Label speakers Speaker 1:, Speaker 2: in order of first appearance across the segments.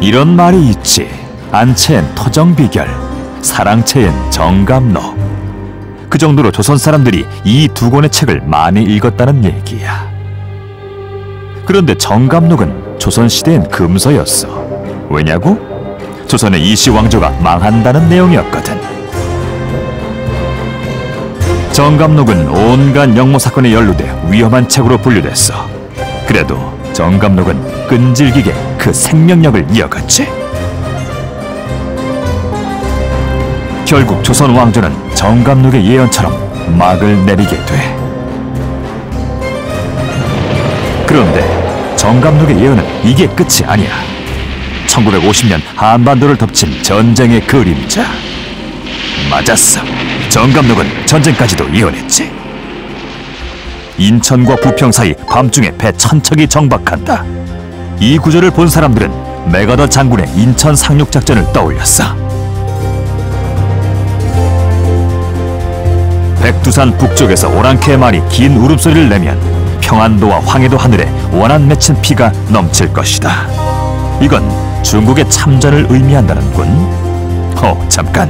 Speaker 1: 이런 말이 있지. 안채엔 토정비결, 사랑채엔 정감록. 그 정도로 조선 사람들이 이 두 권의 책을 많이 읽었다는 얘기야. 그런데 정감록은 조선시대엔 금서였어. 왜냐고? 조선의 이시 왕조가 망한다는 내용이었거든. 정감록은 온갖 역모 사건에 연루돼 위험한 책으로 분류됐어. 그래도 정감록은 끈질기게 그 생명력을 이어갔지. 결국 조선 왕조는 정감록의 예언처럼 막을 내리게 돼. 그런데 정감록의 예언은 이게 끝이 아니야. 1950년 한반도를 덮친 전쟁의 그림자. 맞았어. 정감록은 전쟁까지도 예언했지. 인천과 부평 사이 밤중에 배 1000척이 정박한다. 이 구조를 본 사람들은 맥어더 장군의 인천 상륙작전을 떠올렸어. 백두산 북쪽에서 오랑캐 말이 긴 울음소리를 내면 평안도와 황해도 하늘에 원한 맺힌 피가 넘칠 것이다. 이건 중국의 참전을 의미한다는군. 잠깐.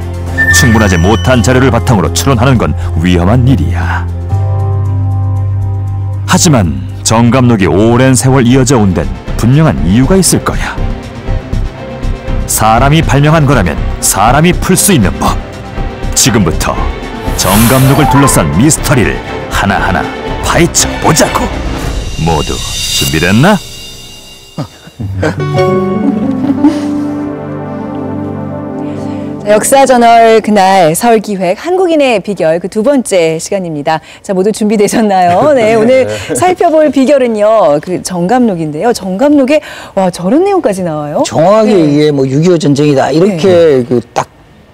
Speaker 1: 충분하지 못한 자료를 바탕으로 추론하는 건 위험한 일이야. 하지만 정감록이 오랜 세월 이어져 온 데는 분명한 이유가 있을 거야. 사람이 발명한 거라면 사람이 풀 수 있는 법. 지금부터 정감록을 둘러싼 미스터리를 하나하나 파헤쳐 보자고. 모두 준비됐나?
Speaker 2: 역사저널 그날 서울기획 한국인의 비결 그 두 번째 시간입니다. 자, 모두 준비되셨나요? 네, 오늘 살펴볼 비결은요, 그 정감록인데요. 정감록에 와 저런 내용까지 나와요.
Speaker 3: 정확하게
Speaker 2: 네.
Speaker 3: 이게 뭐 6.25 전쟁이다 이렇게
Speaker 2: 네.
Speaker 3: 그 딱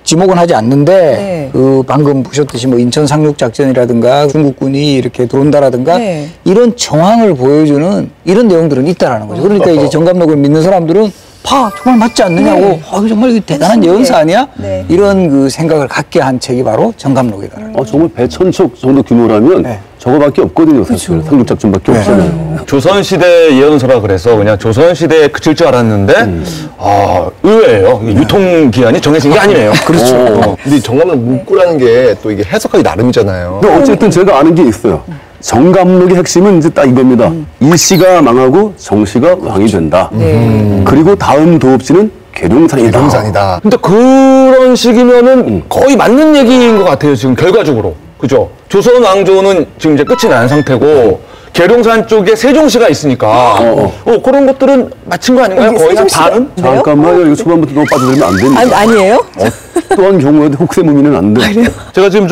Speaker 3: 지목은 하지 않는데
Speaker 2: 네.
Speaker 3: 그 방금 보셨듯이 뭐 인천 상륙작전이라든가 중국군이 이렇게 들어온다라든가
Speaker 2: 네.
Speaker 3: 이런 정황을 보여주는 이런 내용들은 있다라는 거죠. 그러니까 이제 정감록을 믿는 사람들은 정말 맞지 않느냐고.
Speaker 2: 네.
Speaker 3: 정말 이게 대단한 예언사 아니야?
Speaker 2: 네.
Speaker 3: 이런 그 생각을 갖게 한 책이 바로 정감록이다.
Speaker 4: 정말 배 1000척 정도 규모라면
Speaker 3: 네.
Speaker 4: 저거밖에 없거든요. 사실 상륙작전밖에 없잖아요.
Speaker 5: 조선시대 예언서라 그래서 그냥 조선시대에 그칠 줄 알았는데 의외예요. 유통기한이 정해진 게 아니네요.
Speaker 6: 그렇죠. 근데 정감록 문구라는 게 또 이게 해석하기 나름이잖아요.
Speaker 4: 근데 어쨌든 제가 아는 게 있어요. 정감록의 핵심은 이제 딱 이겁니다. 일씨가 망하고 정씨가 왕이 된다. 그리고 다음 도읍지는 계룡산이다.
Speaker 6: 계룡산이다.
Speaker 5: 근데 그런 식이면은 거의 맞는 얘기인 것 같아요. 지금 결과적으로. 그죠? 조선 왕조는 지금 이제 끝이 난 상태고 계룡산 쪽에 세종시가 있으니까 그런 것들은 맞힌 거 아닌가요? 거의 한 반은?
Speaker 4: 잠깐만요. 이거 초반부터 너무 빠져들면 안 됩니다.
Speaker 2: 아니에요?
Speaker 4: 또한 경우에도 혹세무민은 안 돼.
Speaker 5: 제가 지금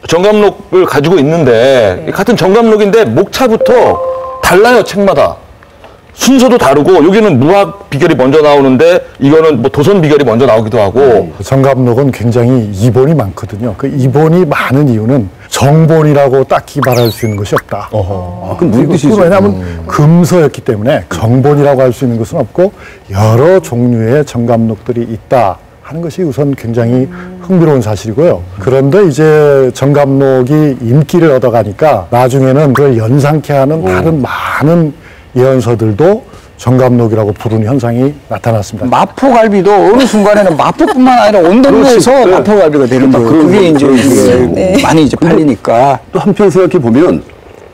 Speaker 5: 정감록을 가지고 있는데 같은 정감록인데 목차부터 달라요. 책마다. 순서도 다르고 여기는 무학 비결이 먼저 나오는데 이거는 뭐 도선 비결이 먼저 나오기도 하고.
Speaker 7: 정감록은 굉장히 이본이 많거든요. 그 이본이 많은 이유는 정본이라고 딱히 말할 수 있는 것이 없다.
Speaker 4: 그럼 무슨 뜻이죠?
Speaker 7: 왜냐하면 금서였기 때문에 정본이라고 할 수 있는 것은 없고 여러 종류의 정감록들이 있다 하는 것이 우선 굉장히 흥미로운 사실이고요. 그런데 이제 정감록이 인기를 얻어가니까 나중에는 그걸 연상케 하는 다른 많은 예언서들도 정감록이라고 부르는 현상이 나타났습니다.
Speaker 3: 마포갈비도 어느 순간에는 마포뿐만 아니라 온 동네에서 마포갈비가 되는 거예요. 그게 이제 많이 이제 팔리니까.
Speaker 4: 또 한편 생각해 보면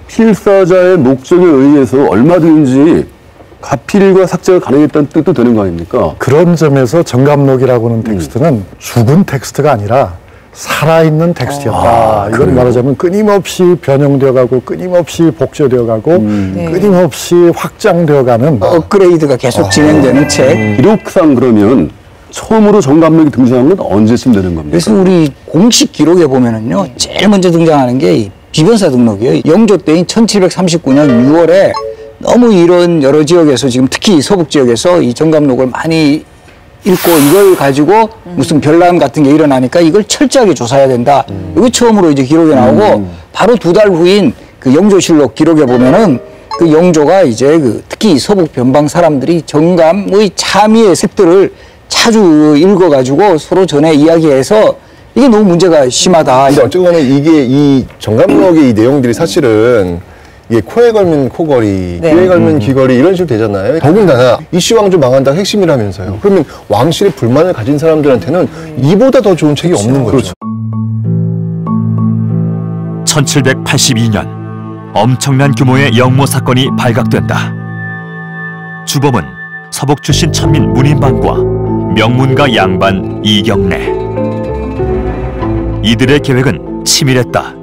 Speaker 4: 필사자의 목적에 의해서 얼마든지 가필과 삭제가 가능했다는 뜻도 되는 거 아닙니까?
Speaker 7: 그런 점에서 정감록이라고 하는 텍스트는 죽은 텍스트가 아니라 살아있는 텍스트였다. 이걸 말하자면 끊임없이 변형되어가고 끊임없이 복제되어가고 끊임없이 확장되어가는
Speaker 3: 업그레이드가 계속 진행되는 책.
Speaker 4: 기록상 그러면 처음으로 정감록이 등장한 건 언제쯤 되는 겁니까?
Speaker 3: 그래서 우리 공식 기록에 보면은요, 제일 먼저 등장하는 게 이 비변사 등록이에요. 영조 때인 1739년 6월에 너무 이런 여러 지역에서 지금 특히 서북 지역에서 이 정감록을 많이 읽고 이걸 가지고 무슨 별난 같은 게 일어나니까 이걸 철저하게 조사해야 된다. 이게 처음으로 이제 기록에 나오고 바로 2달 후인 그 영조실록 기록에 보면은 그 영조가 이제 특히 서북 변방 사람들이 정감의 참의의 색들을 자주 읽어가지고 서로 전에 이야기해서 이게 너무 문제가 심하다.
Speaker 6: 근데 어쨌거나 이게 이 정감록의 이 내용들이 사실은 이게 코에 걸면 코걸이,
Speaker 2: 네.
Speaker 6: 귀에 걸면 귀걸이 이런 식으로 되잖아요. 더군다나 이씨왕조 망한다가 핵심이라면서요. 그러면 왕실의 불만을 가진 사람들한테는 이보다 더 좋은 책이 없는 거죠.
Speaker 1: 1782년 엄청난 규모의 영모 사건이 발각된다. 주범은 서북 출신 천민 문인방과 명문가 양반 이경래. 이들의 계획은 치밀했다.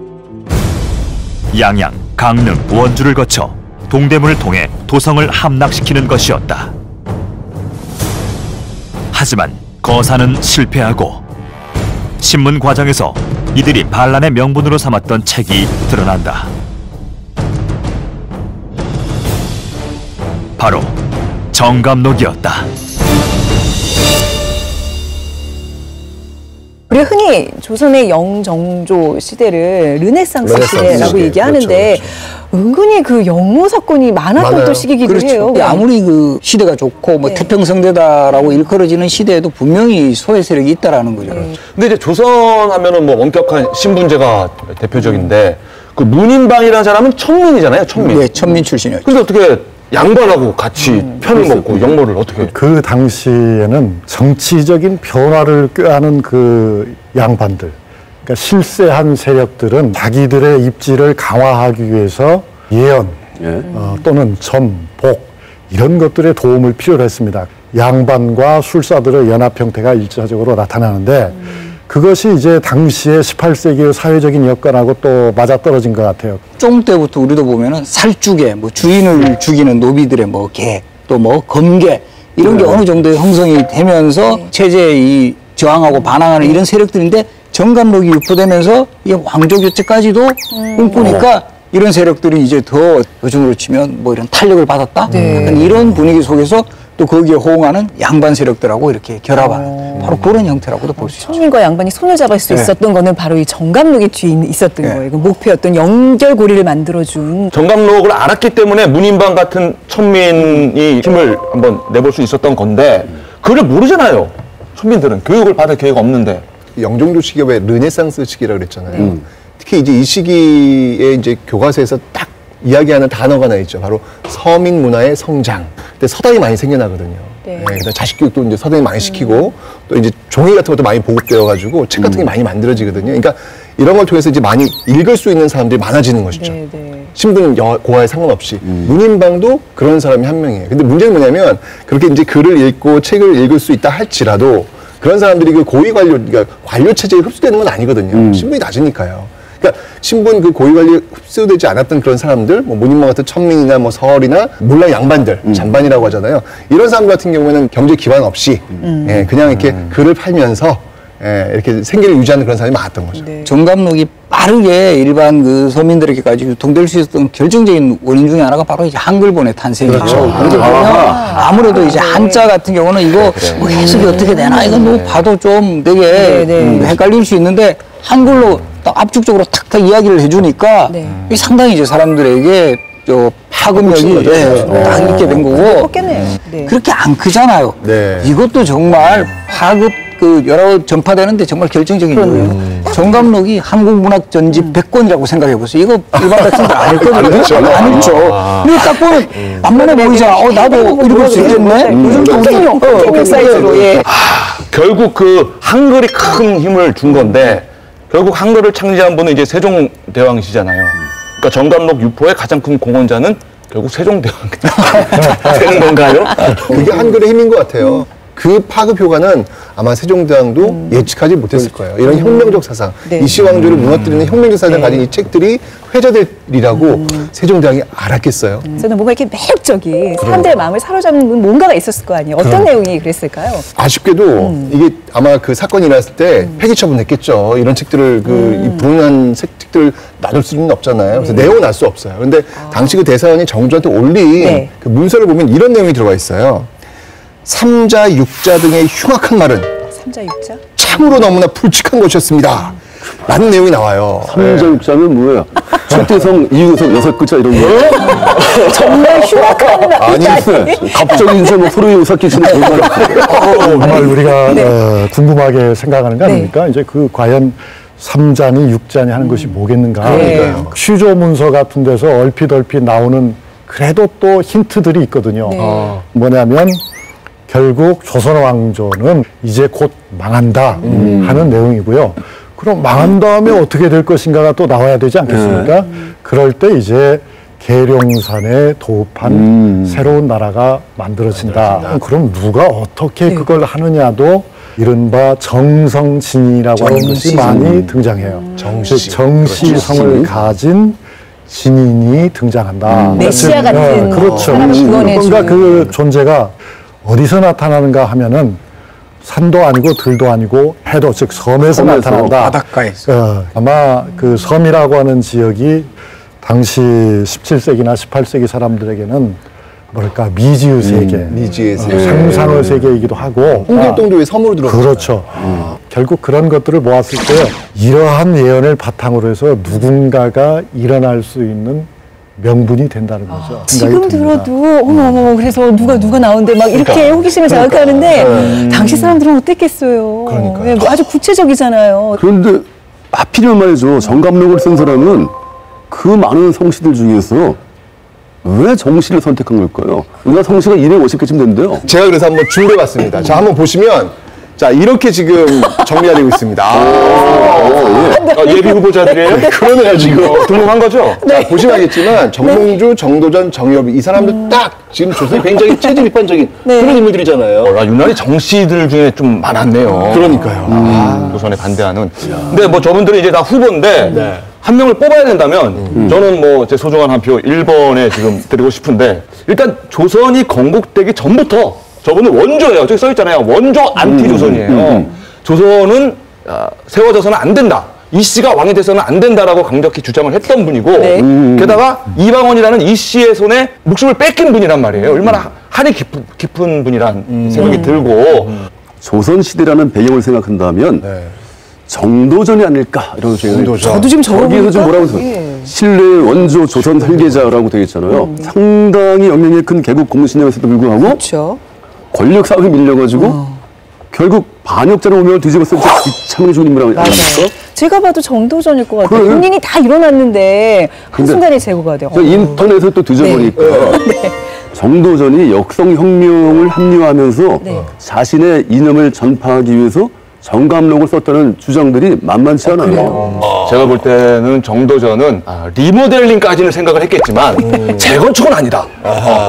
Speaker 1: 양양, 강릉, 원주를 거쳐 동대문을 통해 도성을 함락시키는 것이었다. 하지만 거사는 실패하고 신문 과정에서 이들이 반란의 명분으로 삼았던 책이 드러난다. 바로 정감록이었다.
Speaker 2: 우리가 흔히 조선의 영정조 시대를 르네상스 시대라고
Speaker 6: 시대.
Speaker 2: 얘기하는데
Speaker 6: 그렇죠.
Speaker 2: 은근히 그 영모 사건이 많았던
Speaker 6: 많아요.
Speaker 2: 또 시기이기도 해요.
Speaker 3: 그렇죠. 아무리 그 시대가 좋고 뭐
Speaker 2: 네.
Speaker 3: 태평성대다라고 일컬어지는 시대에도 분명히 소외 세력이 있다라는 거죠.
Speaker 5: 근데 이제 조선 하면은 뭐 엄격한 신분제가 대표적인데 그 문인방이라는 사람은 천민이잖아요, 천민.
Speaker 3: 네, 천민 출신이었죠.
Speaker 5: 근데 어떻게 양반하고 같이 편을 먹고 영모를 어떻게?
Speaker 7: 그 당시에는 정치적인 변화를 꾀하는 그 양반들, 그러니까 실세한 세력들은 자기들의 입지를 강화하기 위해서 예언 또는 점, 복 이런 것들의 도움을 필요로 했습니다. 양반과 술사들의 연합 형태가 일차적으로 나타나는데 그것이 이제 당시의 18세기의 사회적인 여건하고 또 맞아떨어진 것 같아요.
Speaker 3: 좀 때부터 우리도 보면은 살죽에 뭐 주인을 죽이는 노비들의 뭐 개, 또 뭐 검개 이런 게 어느 정도 형성이 되면서 체제에 이 저항하고 반항하는 이런 세력들인데 정감록이 유포되면서 이 왕조 교체까지도 꿈꾸니까 이런 세력들이 이제 더 요즘으로 치면 뭐 이런 탄력을 받았다. 약간 이런 분위기 속에서 또 거기에 호응하는 양반 세력들하고 이렇게 결합하는 바로 그런 형태라고도 볼 수 있죠.
Speaker 2: 천민과 양반이 손을 잡을 수
Speaker 3: 네.
Speaker 2: 있었던 거는 바로 이 정감록이 뒤에 있었던
Speaker 3: 네.
Speaker 2: 거예요. 그 목표였던 연결고리를 만들어준.
Speaker 5: 정감록을 알았기 때문에 문인방 같은 천민이 힘을 한번 내볼 수 있었던 건데 그걸 모르잖아요. 천민들은 교육을 받을 계획이 없는데.
Speaker 6: 영종조 시기가 왜 르네상스 시기라고 그랬잖아요. 특히 이제 이 시기에 이제 교과서에서 딱 이야기하는 단어가 하나 있죠. 바로 서민 문화의 성장. 근데 서당이 많이 생겨나거든요.
Speaker 2: 네.
Speaker 6: 그래서 자식 교육도 이제 서당이 많이 시키고 또 이제 종이 같은 것도 많이 보급되어가지고 책 같은 게 많이 만들어지거든요. 그러니까 이런 걸 통해서 이제 많이 읽을 수 있는 사람들이 많아지는 것이죠.
Speaker 2: 네, 네.
Speaker 6: 신분 고하에 상관없이 문인방도 그런 사람이 한 명이에요. 근데 문제는 뭐냐면 그렇게 이제 글을 읽고 책을 읽을 수 있다 할지라도 그런 사람들이 그 고위 관료, 그러니까 관료 체제에 흡수되는 건 아니거든요. 신분이 낮으니까요. 그러니까 신분 그 고위 관리에 흡수되지 않았던 그런 사람들, 뭐 문인방 같은 천민이나 뭐 서얼이나 몰라 양반들, 잔반이라고 하잖아요. 이런 사람들 같은 경우에는 경제 기반 없이 예, 그냥 이렇게 글을 팔면서 예, 이렇게 생계를 유지하는 그런 사람이 많았던 거죠.
Speaker 2: 네.
Speaker 3: 정감록이 빠르게 일반 그 서민들에게까지 유통될 수 있었던 결정적인 원인 중에 하나가 바로 이제 한글본의 탄생이죠. 그렇게 보면 아무래도 이제 한자 같은 경우는 이거 뭐 해석이 어떻게 되나 이건 뭐 봐도 좀 되게 헷갈릴 수 있는데 한글로 딱 압축적으로 탁탁 이야기를 해주니까 이게 상당히 이제 사람들에게 저 파급력이 딱 이렇게 된 거고
Speaker 2: 컸겠네요. 네.
Speaker 3: 그렇게 안 크잖아요.
Speaker 6: 네.
Speaker 3: 이것도 정말 파급 그 여러 전파되는데 정말 결정적인 거예요. 정감록이 한국문학 전집 100권이라고 생각해 보세요. 이거 일반 학생들 안 읽거든요. 안 읽죠. 근데 딱 보면 만만해 보이잖아. 나도 읽을 수 있겠네. 요즘도
Speaker 2: 폭행용, 폭행 사이즈로. 예.
Speaker 5: 결국 그 한글이 큰 힘을 준 건데 결국 한글을 창제한 분은 이제 세종대왕이시잖아요. 그러니까 정감록 유포의 가장 큰 공헌자는 결국 세종대왕 되는 건가요?
Speaker 6: 그게 한글의 힘인 것 같아요. 그 파급 효과는 아마 세종대왕도 예측하지 못했을 거예요. 이런 혁명적 사상,
Speaker 2: 네.
Speaker 6: 이시왕조를 무너뜨리는 혁명적 사상을 가진 이 책들이 회자되리라고 세종대왕이 알았겠어요.
Speaker 2: 저는 뭔가 이렇게 매력적인 사람들의 마음을 사로잡는 뭔가가 있었을 거 아니에요. 어떤 내용이 그랬을까요?
Speaker 6: 아쉽게도 이게 아마 그 사건이 일어났을 때 폐기 처분했겠죠. 이런 책들을 이 불운한 책들을 놔둘 수는 없잖아요. 그래서 내용은 알 수 없어요. 근데 당시 그 대사관이 정조한테 올린 그 문서를 보면 이런 내용이 들어가 있어요. 삼자, 육자 등의 흉악한 말은
Speaker 2: 삼자 육자?
Speaker 6: 참으로 너무나 불측한 것이었습니다. 많은 내용이 나와요.
Speaker 4: 3장 6장은 뭐예요? 최태성, 이유성, 6글자 이런 거.
Speaker 2: 정말 흉악한
Speaker 6: 아니,
Speaker 4: 갑자기 이제 뭐 소름이 삭히시는 그런
Speaker 7: 정말 우리가 궁금하게 생각하는 거 아닙니까? 이제 그 과연 3잔이 6잔이 하는 것이 뭐겠는가?
Speaker 6: 그러니까요.
Speaker 7: 취조 문서 같은 데서 얼핏 나오는 그래도 또 힌트들이 있거든요. 뭐냐면 결국 조선 왕조는 이제 곧 망한다 하는 내용이고요. 그럼 망한 다음에 어떻게 될 것인가가 또 나와야 되지 않겠습니까? 그럴 때 이제 계룡산에 도읍한 새로운 나라가 만들어진다. 그럼 누가 어떻게 그걸 하느냐도 이른바 정성진이라고 하는 것이 많이 등장해요. 정시성을 가진 진인이 등장한다.
Speaker 2: 메시아 같은
Speaker 7: 그렇죠.
Speaker 2: 사람을 구원해주는.
Speaker 7: 뭔가 그 존재가 어디서 나타나는가 하면은 산도 아니고 들도 아니고 해도 즉 섬에서 나타난다.
Speaker 3: 바닷가에서.
Speaker 7: 아마 그 섬이라고 하는 지역이 당시 17세기나 18세기 사람들에게는 뭐랄까 미지의 세계,
Speaker 6: 미지의 세계.
Speaker 7: 상상의 세계이기도 하고
Speaker 6: 홍길동도 왜 섬으로 들어갔어요?
Speaker 7: 그렇죠. 결국 그런 것들을 모았을 때 이러한 예언을 바탕으로 해서 누군가가 일어날 수 있는 명분이 된다는 거죠.
Speaker 2: 지금
Speaker 7: 생각이 듭니다.
Speaker 2: 들어도 어머 그래서 누가 나오는데 막 이렇게 호기심을 자극하는데 당시 사람들은 어땠겠어요.
Speaker 6: 그러니까요.
Speaker 2: 네, 뭐 아주 구체적이잖아요.
Speaker 4: 그런데 하필이면 말이죠. 정감록을 쓴 사람은 그 많은 성씨들 중에서 왜 정씨를 선택한 걸까요? 우리가 성씨가 250개쯤 된대요.
Speaker 6: 제가 그래서 한번 준비해봤습니다. 자, 한번 보시면, 자, 이렇게 지금 정리가 되고 있습니다.
Speaker 5: 예비 후보자들이에요?
Speaker 6: 그러네요, 지금.
Speaker 5: 궁금한 거죠?
Speaker 6: 자, 보시면 알겠지만, 정몽주, 정도전, 정여비, 이 사람들 딱 지금 조선이 굉장히 체질 비판적인 그런 인물들이잖아요.
Speaker 5: 유난히 정씨들 중에 좀 많았네요.
Speaker 6: 그러니까요.
Speaker 5: 조선에 반대하는. 근데 뭐 저분들은 이제 다 후보인데 한 명을 뽑아야 된다면 저는 뭐 제 소중한 한 표 1번에 지금 드리고 싶은데 일단 조선이 건국되기 전부터 저분은 원조예요. 저기 써 있잖아요. 원조 안티 조선이에요. 조선은 세워져서는 안 된다. 이 씨가 왕이 돼서는 안 된다라고 강력히 주장을 했던 분이고 게다가 이방원이라는 이 씨의 손에 목숨을 뺏긴 분이란 말이에요. 얼마나 한이 깊은 분이란 생각이 들고
Speaker 4: 조선시대라는 배경을 생각한다면 정도전이 아닐까 이런 생각이
Speaker 2: 저도 지금
Speaker 4: 거기에서 좀 뭐라고
Speaker 2: 예.
Speaker 4: 신뢰의 원조 조선 설계자라고 되어 있잖아요. 상당히 영향이 큰 개국 공신력에서도 불구하고
Speaker 2: 그렇죠.
Speaker 4: 권력 싸움에 밀려가지고 결국 반역자로 운명을 뒤집었을 때 비참하게 죽은 인물이 아닙니까?
Speaker 2: 제가 봐도 정도전일 것 같아요.
Speaker 4: 그래.
Speaker 2: 본인이 다 일어났는데
Speaker 4: 근데
Speaker 2: 한순간에 제거가 돼요.
Speaker 4: 인터넷을 또 뒤져보니까 정도전이 역성혁명을 합리화하면서 자신의 이념을 전파하기 위해서 정감록을 썼다는 주장들이 만만치 않아요.
Speaker 5: 제가 볼 때는 정도전은 리모델링까지는 생각을 했겠지만 재건축은 아니다.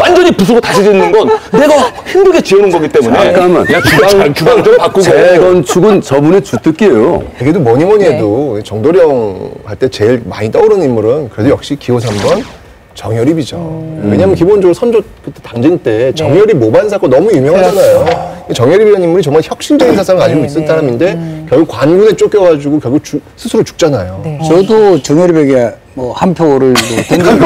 Speaker 5: 완전히 부수고 다시 짓는 건 내가 힘들게 지어놓은 거기 때문에
Speaker 4: 잠깐만.
Speaker 5: 그냥 주방 좀 바꾸고
Speaker 4: 재건축은 저분의 주특기예요.
Speaker 6: 그래도 뭐니 해도 정도령 할 때 제일 많이 떠오르는 인물은 그래도 역시 기호 3번 정여립이죠. 왜냐하면 기본적으로 선조 그때 당진 때 정여립 모반 사건 너무 유명하잖아요. 정여립이라는 인물이 정말 혁신적인 사상을 가지고 있었던 사람인데 결국 관군에 쫓겨가지고 결국 스스로 죽잖아요.
Speaker 3: 저도 정여립에게 뭐 한 표를 보통 이런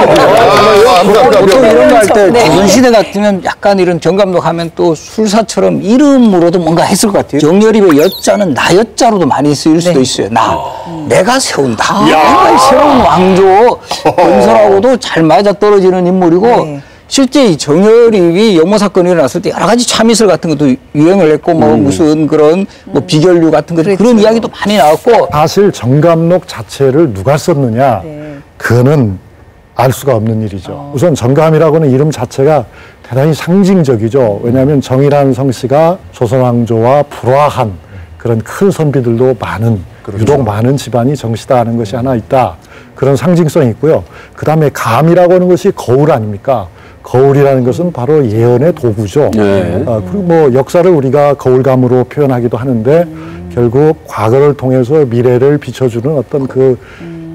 Speaker 3: 거 할 때 조선시대 같으면 약간 이런 정감록 하면 또 술사처럼 이름으로도 뭔가 했을 것 같아요. 정여립의 여자는 나 여자로도 많이 쓰일 수도 있어요. 내가 세운다. 내가 새로운 왕조 건설하고도 잘 맞아떨어지는 인물이고 실제 이 정여립이 영모 사건이 일어났을 때 여러 가지 참이슬 같은 것도 유행을 했고 뭐 무슨 그런 뭐 비결류 같은 것 그런 이야기도 많이 나왔고
Speaker 7: 사실 정감록 자체를 누가 썼느냐 그거는 알 수가 없는 일이죠. 우선 정감이라고는 이름 자체가 대단히 상징적이죠. 왜냐하면 정이라는 성씨가 조선 왕조와 불화한 그런 큰 선비들도 많은 유독 많은 집안이 정씨다 하는 것이 하나 있다. 그런 상징성이 있고요. 그 다음에 감이라고 하는 것이 거울 아닙니까? 거울이라는 것은 바로 예언의 도구죠. 그리고 뭐 역사를 우리가 거울감으로 표현하기도 하는데 결국 과거를 통해서 미래를 비춰주는 어떤 그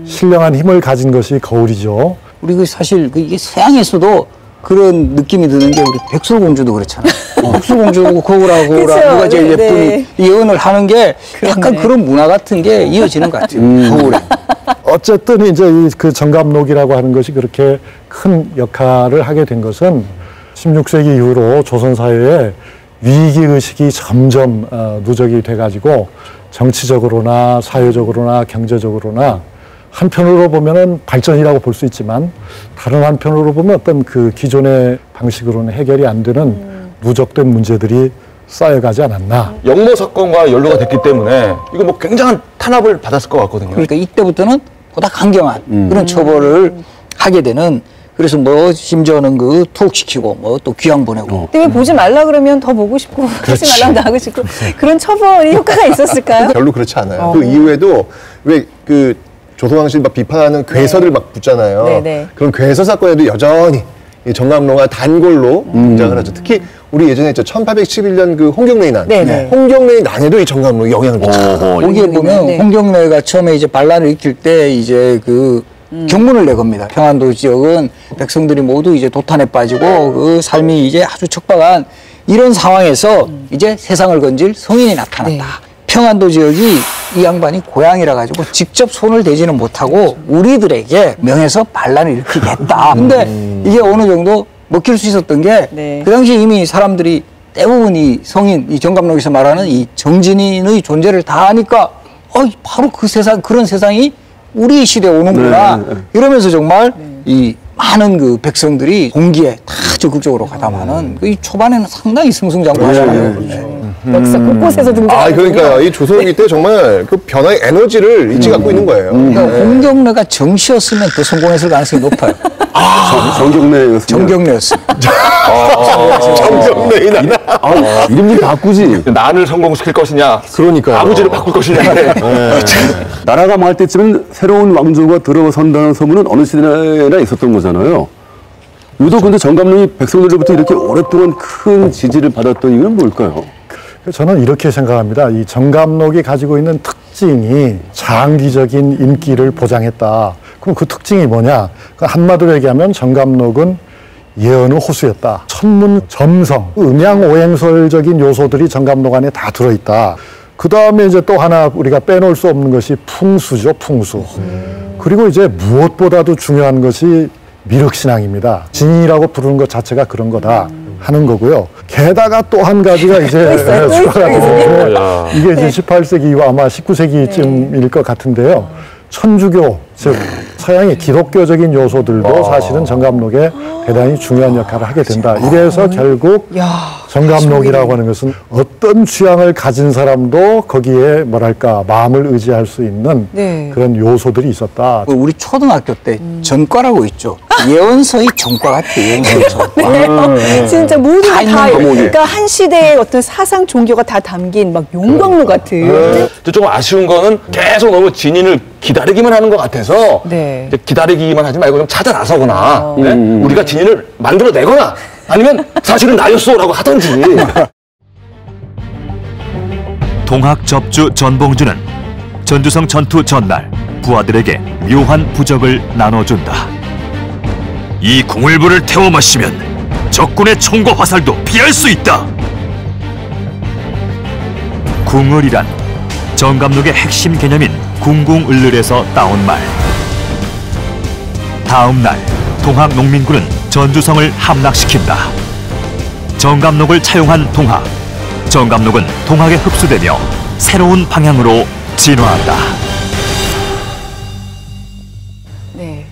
Speaker 7: 신령한 힘을 가진 것이 거울이죠.
Speaker 3: 우리 그 사실 이게 서양에서도 그런 느낌이 드는 게 우리 백설공주도 그렇잖아요. 백설공주하고 거울하고 누가 제일 예쁜 예언을 하는 게 약간 그런 문화 같은 게 이어지는 것 같아요. 거울에.
Speaker 7: 어쨌든 이제 그 정감록이라고 하는 것이 그렇게 큰 역할을 하게 된 것은 16세기 이후로 조선 사회에 위기 의식이 점점 누적이 돼가지고 정치적으로나 사회적으로나 경제적으로나 한편으로 보면은 발전이라고 볼 수 있지만 다른 한편으로 보면 어떤 그 기존의 방식으로는 해결이 안 되는 누적된 문제들이 쌓여가지 않았나.
Speaker 5: 영모 사건과 연루가 됐기 때문에 이거 뭐 굉장한 탄압을 받았을 것 같거든요.
Speaker 3: 그러니까 이때부터는 보다 강경한 그런 처벌을 하게 되는. 그래서 뭐 심지어는 그 투옥시키고 뭐 또 귀양 보내고.
Speaker 2: 근데 왜 보지 말라 그러면 더 보고 싶고 하지 말라면 더 하고 싶고 그런 처벌이 효과가 있었을까요?
Speaker 6: 별로 그렇지 않아요. 그 이후에도 왜 그 조선왕실 막 비판하는 괴설을 막 붙잖아요.
Speaker 2: 네네.
Speaker 6: 그런 괴설 사건에도 여전히 이 정감로가 단골로 등장을 하죠. 특히 우리 예전에 있죠. 1811년 그 홍경래의 난.
Speaker 2: 네네.
Speaker 6: 홍경래의 난에도 이 정감로에 영향을 미쳤어요.
Speaker 3: 거기에 보면
Speaker 2: 네.
Speaker 3: 홍경래가 처음에 이제 반란을 일으킬 때 이제 그 경문을 내겁니다. 평안도 지역은 백성들이 모두 이제 도탄에 빠지고 그 삶이 이제 아주 척박한 이런 상황에서 이제 세상을 건질 성인이 나타났다.
Speaker 2: 네.
Speaker 3: 평안도 지역이 이 양반이 고향이라 가지고 직접 손을 대지는 못하고 우리들에게 명해서 반란을 일으키겠다. 근데 이게 어느 정도 먹힐 수 있었던 게 그
Speaker 2: 네.
Speaker 3: 당시 이미 사람들이 대부분 이 성인, 이 정감록에서 말하는 이 정진인의 존재를 다 아니까 바로 그 세상, 그런 세상이 우리 시대에 오는구나. 이러면서 정말 이 많은 그 백성들이 공기에 다 적극적으로 가담하는 이 초반에는 상당히 승승장구하잖아요.
Speaker 2: 역사 곳곳에서 등장하는.
Speaker 6: 그러니까요. 이 조선이 때 정말 그 변화의 에너지를 일찍 갖고 있는 거예요.
Speaker 3: 그러니까 홍경래가 정씨였으면 더 성공했을 가능성이 높아요.
Speaker 4: 정경래였습니다.
Speaker 3: 정경래였습니다.
Speaker 6: 정경래의 난.
Speaker 4: 이름 좀 바꾸지.
Speaker 5: 난을 성공시킬 것이냐,
Speaker 6: 그러니까요.
Speaker 5: 아버지를 바꿀 것이냐.
Speaker 4: 나라가 망할 때쯤엔 새로운 왕조가 들어선다는 소문은 어느 시대나 있었던 거잖아요. 유독 근데 정감록이 백성들로부터 이렇게 오랫동안 큰 지지를 받았던 이유는 뭘까요?
Speaker 7: 저는 이렇게 생각합니다. 이 정감록이 가지고 있는 특징이 장기적인 인기를 보장했다. 그럼 그 특징이 뭐냐? 한마디로 얘기하면 정감록은 예언의 호수였다. 천문, 점성, 음양오행설적인 요소들이 정감록 안에 다 들어있다. 그 다음에 이제 또 하나 우리가 빼놓을 수 없는 것이 풍수죠, 풍수. 그리고 이제 무엇보다도 중요한 것이 미륵신앙입니다. 진이라고 부르는 것 자체가 그런 거다 하는 거고요. 게다가 또 한 가지가 이제 추가가 되는데 이게 이제 18세기 이후 아마 19세기쯤일 것 같은데요. 천주교, 즉 서양의 기독교적인 요소들도 사실은 정감록에 대단히 중요한 역할을 하게 된다. 이래서 결국 정감록이라고 하는 것은 어떤 취향을 가진 사람도 거기에 뭐랄까 마음을 의지할 수 있는
Speaker 2: 네.
Speaker 7: 그런 요소들이 있었다.
Speaker 3: 우리 초등학교 때 전과라고 있죠. 예언서의 전과 같아요. 예언서의 전과.
Speaker 2: 네. 진짜 모든 게 다,
Speaker 3: 있는
Speaker 2: 그러니까 한 시대의 어떤 사상 종교가 다 담긴 막 용광로 같은.
Speaker 5: 좀 아쉬운 거는 계속 너무 진인을 기다리기만 하는 것 같아서
Speaker 2: 네.
Speaker 5: 이제 기다리기만 하지 말고 좀 찾아 나서거나 네? 우리가 진인을 만들어내거나 아니면 사실은 나였어라고 하든지.
Speaker 1: 동학 접주 전봉주는 전주성 전투 전날 부하들에게 묘한 부적을 나눠준다. 이 궁을불을 태워 마시면 적군의 총과 화살도 피할 수 있다. 궁을이란 정감록의 핵심 개념인 궁궁을을에서 따온 말. 다음 날 동학 농민군은 전주성을 함락시킨다. 정감록을 차용한 동학. 정감록은 동학에 흡수되며 새로운 방향으로 진화한다.
Speaker 2: 네.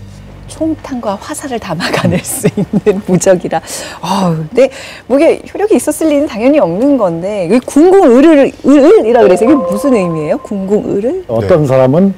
Speaker 2: 총탄과 화살을 다 막아낼 수 있는 무적이라. 근데 뭐 이게 효력이 있었을 리는 당연히 없는 건데, 이게 궁궁을이라 그래서 이게 무슨 의미예요? 궁궁을을?
Speaker 7: 어떤 사람은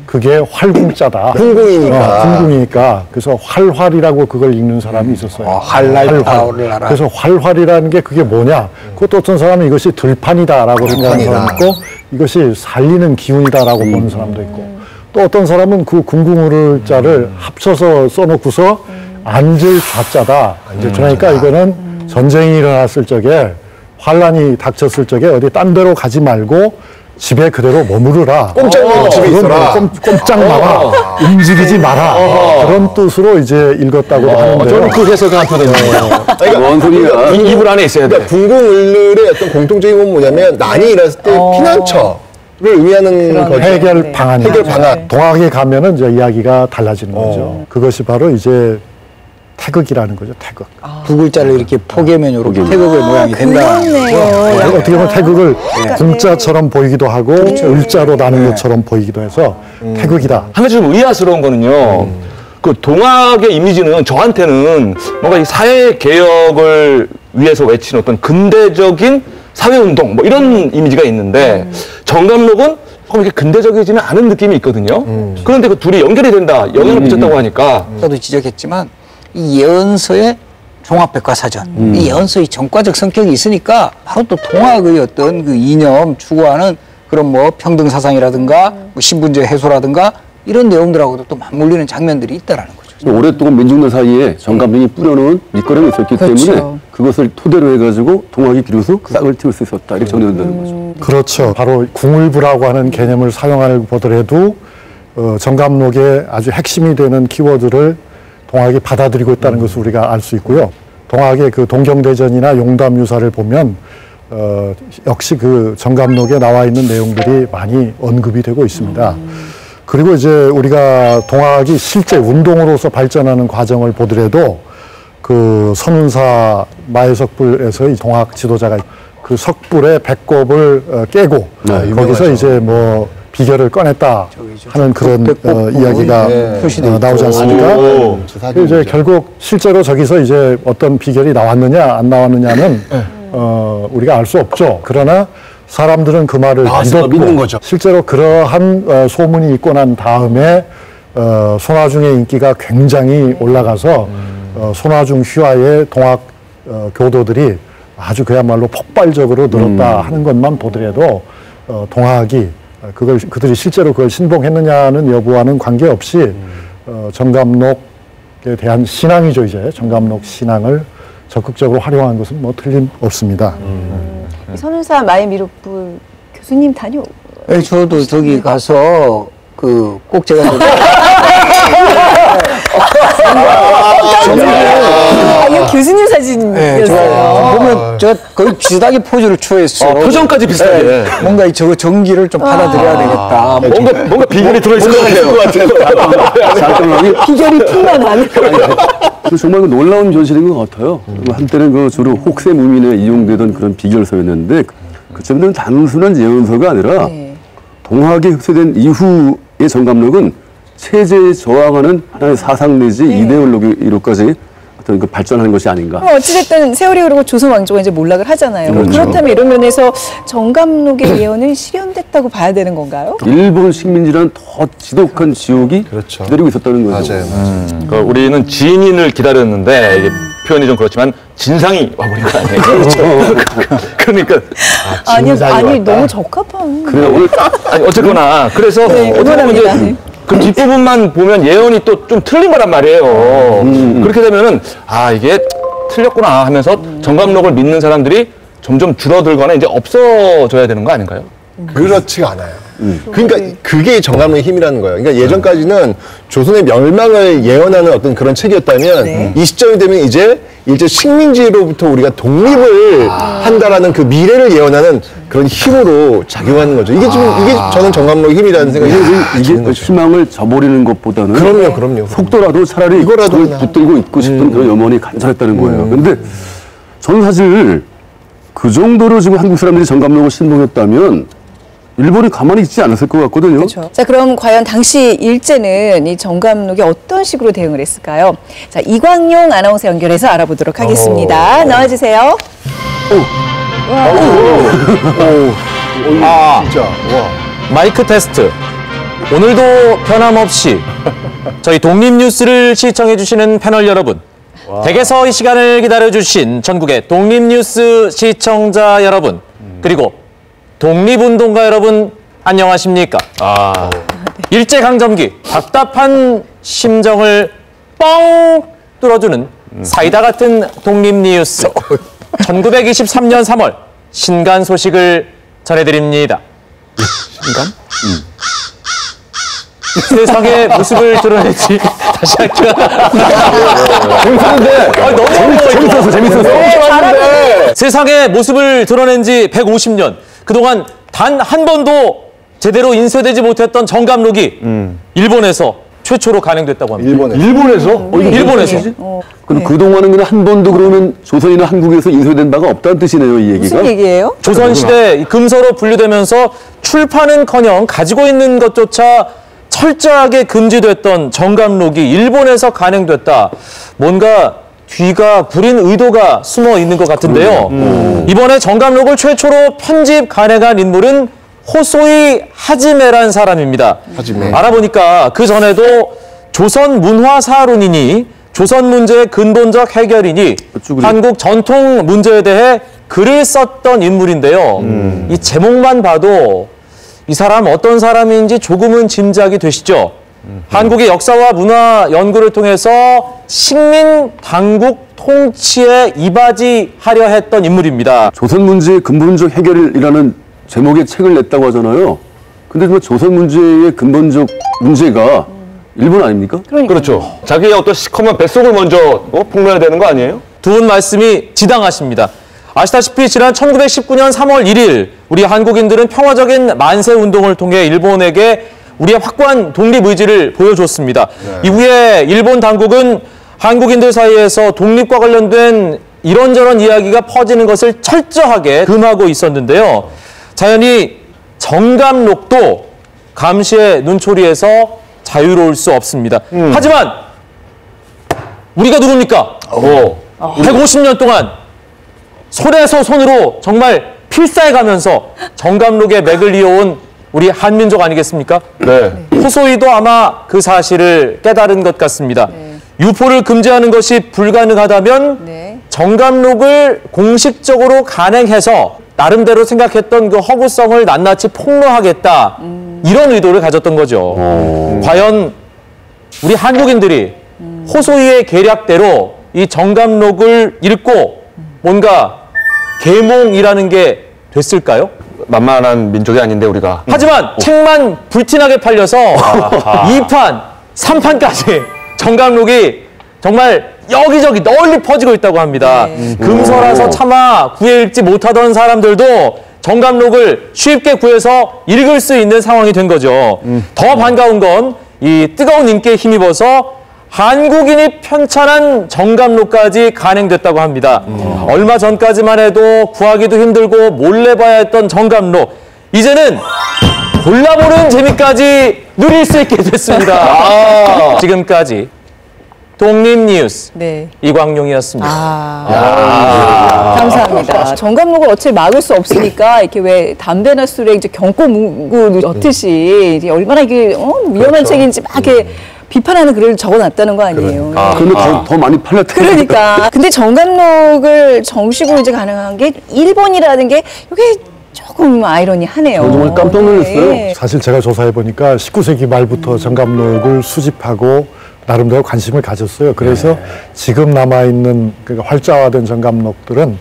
Speaker 7: 그게 활궁자다.
Speaker 6: 궁궁이니까.
Speaker 7: 궁궁이니까. 그래서 활활이라고 그걸 읽는 사람이 있었어요.
Speaker 3: 활날 타오르라.
Speaker 7: 그래서 활활이라는 게 그게 뭐냐. 그것도 어떤 사람은 이것이 들판이다라고 생각하는 사람도 있고, 이것이 살리는 기운이다라고 보는 사람도 있고, 또 어떤 사람은 그 궁궁을 자를 합쳐서 써놓고서 앉을 좌자다. 그러니까 이거는 전쟁이 일어났을 적에, 환란이 닥쳤을 적에 어디 딴 데로 가지 말고 집에 그대로 머무르라.
Speaker 6: 꼼짝 집에 있어라.
Speaker 7: 꼼짝 마라. 움직이지 마라. 그런 뜻으로 이제 읽었다고 하는데요.
Speaker 5: 저는 그 해석이 한편이네요.
Speaker 6: 그러니까
Speaker 4: 뭔 소리야.
Speaker 5: 이불 안에 있어야 돼.
Speaker 6: 그러니까 궁궁을의 어떤 공통적인 건 뭐냐면 난이 일어났을 때 피난처를 의미하는 거죠.
Speaker 7: 해결 방안.
Speaker 6: 해결 방안.
Speaker 7: 동학에 가면은 이제 이야기가 달라지는 거죠. 그것이 바로 이제 태극이라는 거죠. 태극.
Speaker 3: 두 글자를 이렇게 포개면 이렇게 태극의 모양이 된다.
Speaker 2: 그렇네요.
Speaker 7: 어떻게 보면 태극을 공자처럼 보이기도 하고 을자로 나는 것처럼 보이기도 해서 태극이다.
Speaker 5: 한 가지 좀 의아스러운 거는요. 그 동학의 이미지는 저한테는 뭔가 이 사회 개혁을 위해서 외치는 어떤 근대적인 사회운동 뭐 이런 이미지가 있는데 정감록은 조금 이렇게 근대적이지는 않은 느낌이 있거든요. 그런데 그 둘이 연결이 된다, 영향을 미쳤다고 하니까
Speaker 3: 저도 지적했지만 이 예언서의 종합백과사전, 이 예언서의 정과적 성격이 있으니까 바로 또 동학의 어떤 그 이념 추구하는 그런 뭐 평등 사상이라든가 뭐 신분제 해소라든가 이런 내용들하고도 또 맞물리는 장면들이 있다라는 거죠.
Speaker 4: 오랫동안 민중들 사이에 정감록이 뿌려놓은 밑거름이 있었기 때문에 그것을 토대로 해가지고 동학이 비로소 싹을 틔울 수 있었다 이렇게 정리된다는 거죠.
Speaker 7: 그렇죠. 바로 궁을부라고 하는 개념을 사용하는 보더라도 정감록의 아주 핵심이 되는 키워드를 동학이 받아들이고 있다는 것을 우리가 알 수 있고요. 동학의 그 동경대전이나 용담유사를 보면 역시 그 정감록에 나와 있는 내용들이 많이 언급이 되고 있습니다. 그리고 이제 우리가 동학이 실제 운동으로서 발전하는 과정을 보더라도 그 선운사 마해석불에서 이 동학 지도자가 그 석불의 배꼽을 깨고 거기서 이제 뭐 비결을 꺼냈다 하는 그런 이야기가 나오지 않습니까? 그리고 이제 결국 실제로 저기서 이제 어떤 비결이 나왔느냐 안 나왔느냐는 우리가 알 수 없죠. 그러나 사람들은 그 말을 믿는 거죠. 실제로 그러한 소문이 있고 난 다음에 손화중의 인기가 굉장히 올라가서 손화중 휘하의 동학 교도들이 아주 그야말로 폭발적으로 늘었다 하는 것만 보더라도 동학이 그들이 실제로 그걸 신봉했느냐는 여부와는 관계없이 정감록에 대한 신앙이죠. 이제 정감록 신앙을 적극적으로 활용한 것은 뭐 틀림없습니다.
Speaker 2: 선운사 마해미륵불 교수님 다녀.
Speaker 3: 네, 저도 저기 가서 그 꼭 제가
Speaker 2: 이거 교수님 사진이었어요.
Speaker 3: 보면 저 거의 비슷하게 포즈를 취했어.
Speaker 5: 표정까지 비슷하게.
Speaker 3: 네, 뭔가 저 전기를 좀 받아들여야 되겠다.
Speaker 5: 뭔가 비결이 들어있을 것 같아요.
Speaker 4: 잠깐만요.
Speaker 2: 비결이 풍만한.
Speaker 4: 정말 그 놀라운 현실인 것 같아요. 한때는 그 주로 혹세 무민에 이용되던 그런 비결서였는데 그쯤에는 단순한 예언서가 아니라 동학이 흡수된 이후의 정감록은 체제에 저항하는 하나의 사상 내지 이데올로기로까지 어떤 그 발전하는 것이 아닌가.
Speaker 2: 어찌됐든 세월이 흐르고 조선 왕조가 이제 몰락을 하잖아요.
Speaker 4: 그렇죠.
Speaker 2: 그렇다면 이런 면에서 정감록의 예언은 실현됐다고 봐야 되는 건가요?
Speaker 4: 일본 식민지라는 더 지독한 지옥이 기다리고 있었다는 거죠.
Speaker 6: 맞아요.
Speaker 5: 그러니까 우리는 진인을 기다렸는데 이게 표현이 좀 그렇지만 진상이 와버린 거 아니에요? 그러니까
Speaker 2: 아니 너무 적합한.
Speaker 4: 그래 오늘
Speaker 5: 아니 어쨌거나 그래서 어떻게 보면
Speaker 2: 응원합니다.
Speaker 5: 이제 그 뒷부분만 보면 예언이 또 좀 틀린 거란 말이에요. 그렇게 되면은 아 이게 틀렸구나 하면서 정감록을 믿는 사람들이 점점 줄어들거나 이제 없어져야 되는 거 아닌가요?
Speaker 6: 그렇지가 않아요. 그러니까 그게 정감록의 힘이라는 거예요. 그러니까 예전까지는 조선의 멸망을 예언하는 어떤 그런 책이었다면 이 시점이 되면 이제 식민지로부터 우리가 독립을 한다라는 그 미래를 예언하는 그런 힘으로 작용하는 거죠. 이게 저는 정감록의 힘이라는 생각이
Speaker 4: 이게 그 희망을 저버리는 것보다는
Speaker 6: 그럼요.
Speaker 4: 속도라도 차라리
Speaker 6: 이거라도
Speaker 4: 그걸 붙들고 있고 싶은 그런 염원이 간절했다는 거예요. 근데 저는 사실 그 정도로 지금 한국 사람들이 정감록을 신봉했다면 일본이 가만히 있지 않았을 것 같거든요.
Speaker 2: 그렇죠. 자, 그럼 과연 당시 일제는 이 정감록에 어떤 식으로 대응을 했을까요? 자, 이광용 아나운서 연결해서 알아보도록 하겠습니다. 나와주세요.
Speaker 6: 진짜
Speaker 8: 마이크 테스트. 오늘도 변함없이 저희 독립뉴스를 시청해주시는 패널 여러분, 댁에서 이 시간을 기다려주신 전국의 독립뉴스 시청자 여러분, 그리고 독립운동가 여러분, 안녕하십니까? 일제강점기 답답한 심정을 뻥 뚫어주는 사이다 같은 독립뉴스. 1923년 3월 신간 소식을 전해드립니다. 신간? 세상의 모습을 드러내지. 다시 할게요.
Speaker 4: 재밌었어.
Speaker 8: 세상의 모습을 드러낸 지 150년. 그동안 단 한 번도 제대로 인쇄되지 못했던 정감록이 일본에서 최초로 간행됐다고 합니다.
Speaker 5: 일본에서?
Speaker 8: 일본에서.
Speaker 4: 그럼 그동안은 그냥 한 번도 그러면 조선이나 한국에서 인쇄된 바가 없다는 뜻이네요, 이 얘기가.
Speaker 2: 무슨 얘기예요?
Speaker 8: 조선시대 금서로 분류되면서 출판은커녕 가지고 있는 것조차 철저하게 금지됐던 정감록이 일본에서 간행됐다. 뭔가 뒤가 구린 의도가 숨어 있는 것 같은데요. 이번에 정감록을 최초로 편집 간행한 인물은 호소이 하지메란 사람입니다. 알아보니까 그 전에도 조선 문화사론이니 조선 문제의 근본적 해결이니 한국 전통 문제에 대해 글을 썼던 인물인데요. 이 제목만 봐도 이 사람 어떤 사람인지 조금은 짐작이 되시죠? 한국의 역사와 문화 연구를 통해서 식민 당국 통치에 이바지하려 했던 인물입니다.
Speaker 4: 조선 문제의 근본적 해결이라는 제목의 책을 냈다고 하잖아요. 근데 정말 조선 문제의 근본적 문제가 일본 아닙니까?
Speaker 5: 그렇죠. 자기의 어떤 시커먼 뱃속을 먼저 폭로해야 되는 거 아니에요?
Speaker 8: 두 분 말씀이 지당하십니다. 아시다시피 지난 1919년 3월 1일 우리 한국인들은 평화적인 만세 운동을 통해 일본에게 우리의 확고한 독립 의지를 보여줬습니다. 이후에 일본 당국은 한국인들 사이에서 독립과 관련된 이런저런 이야기가 퍼지는 것을 철저하게 금하고 있었는데요. 자연히 정감록도 감시의 눈초리에서 자유로울 수 없습니다. 하지만 우리가 누굽니까? 150년 동안 손에서 손으로 정말 필사해가면서 정감록의 맥을 이어온 우리 한민족 아니겠습니까?
Speaker 5: 네.
Speaker 8: 호소이도 아마 그 사실을 깨달은 것 같습니다. 유포를 금지하는 것이 불가능하다면 정감록을 공식적으로 간행해서 나름대로 생각했던 그 허구성을 낱낱이 폭로하겠다. 이런 의도를 가졌던 거죠. 과연 우리 한국인들이 호소이의 계략대로 이 정감록을 읽고 뭔가 계몽이라는 게 됐을까요?
Speaker 5: 만만한 민족이 아닌데 우리가.
Speaker 8: 하지만 책만 불티나게 팔려서 2판, 3판까지 정감록이 정말 여기저기 널리 퍼지고 있다고 합니다. 금서라서 차마 구해 읽지 못하던 사람들도 정감록을 쉽게 구해서 읽을 수 있는 상황이 된 거죠. 더 반가운 건 이 뜨거운 인기에 힘입어서 한국인이 편찬한 정감록까지 간행됐다고 합니다. 얼마 전까지만 해도 구하기도 힘들고 몰래 봐야 했던 정감록. 이제는 골라보는 재미까지 누릴 수 있게 됐습니다. 지금까지 독립뉴스 이광용이었습니다.
Speaker 2: 감사합니다. 정감록을 어차피 막을 수 없으니까 이렇게 왜 담배나 술에 이제 경고 문구 넣듯이 이제 얼마나 이게 위험한 책인지 막 이렇게 비판하는 글을 적어놨다는 거 아니에요.
Speaker 4: 그런데 더 많이 팔렸다.
Speaker 2: 그러니까. 근데 정감록을 정식으로 이제 가능한 게 일본이라는 게 이게 조금 아이러니하네요.
Speaker 4: 정말 깜짝 놀랐어요.
Speaker 7: 사실 제가 조사해 보니까 19세기 말부터 정감록을 수집하고 나름대로 관심을 가졌어요. 그래서 지금 남아있는 그러니까 활자화된 정감록들은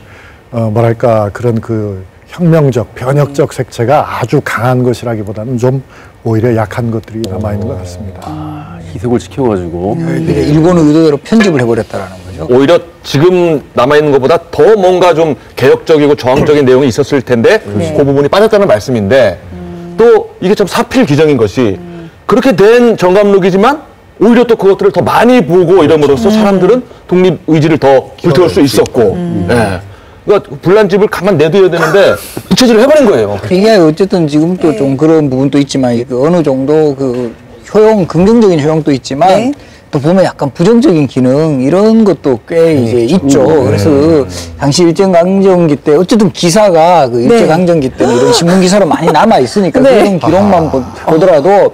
Speaker 7: 뭐랄까 그런 그 혁명적, 변혁적 색채가 아주 강한 것이라기보다는 좀 오히려 약한 것들이 남아있는 것 같습니다.
Speaker 4: 희석을 시켜가지고.
Speaker 3: 일본의 의도대로 편집을 해버렸다라는 거죠.
Speaker 5: 오히려 지금 남아있는 것보다 더 뭔가 좀 개혁적이고 저항적인 내용이 있었을 텐데 그 부분이 빠졌다는 말씀인데 또 이게 참 사필귀정인 것이 그렇게 된 정감록이지만 오히려 또 그것들을 더 많이 보고 이름으로써 사람들은 독립 의지를 더 불태울 수 있었고 그러니까 불난집을 가만 내둬야 되는데 부채질을 해버린 거예요.
Speaker 3: 이게 어쨌든 지금 또 좀 그런 부분도 있지만 어느 정도 그 효용, 긍정적인 효용도 있지만 또 보면 약간 부정적인 기능 이런 것도 꽤 이제 있죠. 그래서 당시 일제강점기 때 어쨌든 기사가 그 일제강점기 때는 이런 신문 기사로 많이 남아 있으니까 그런 기록만 보더라도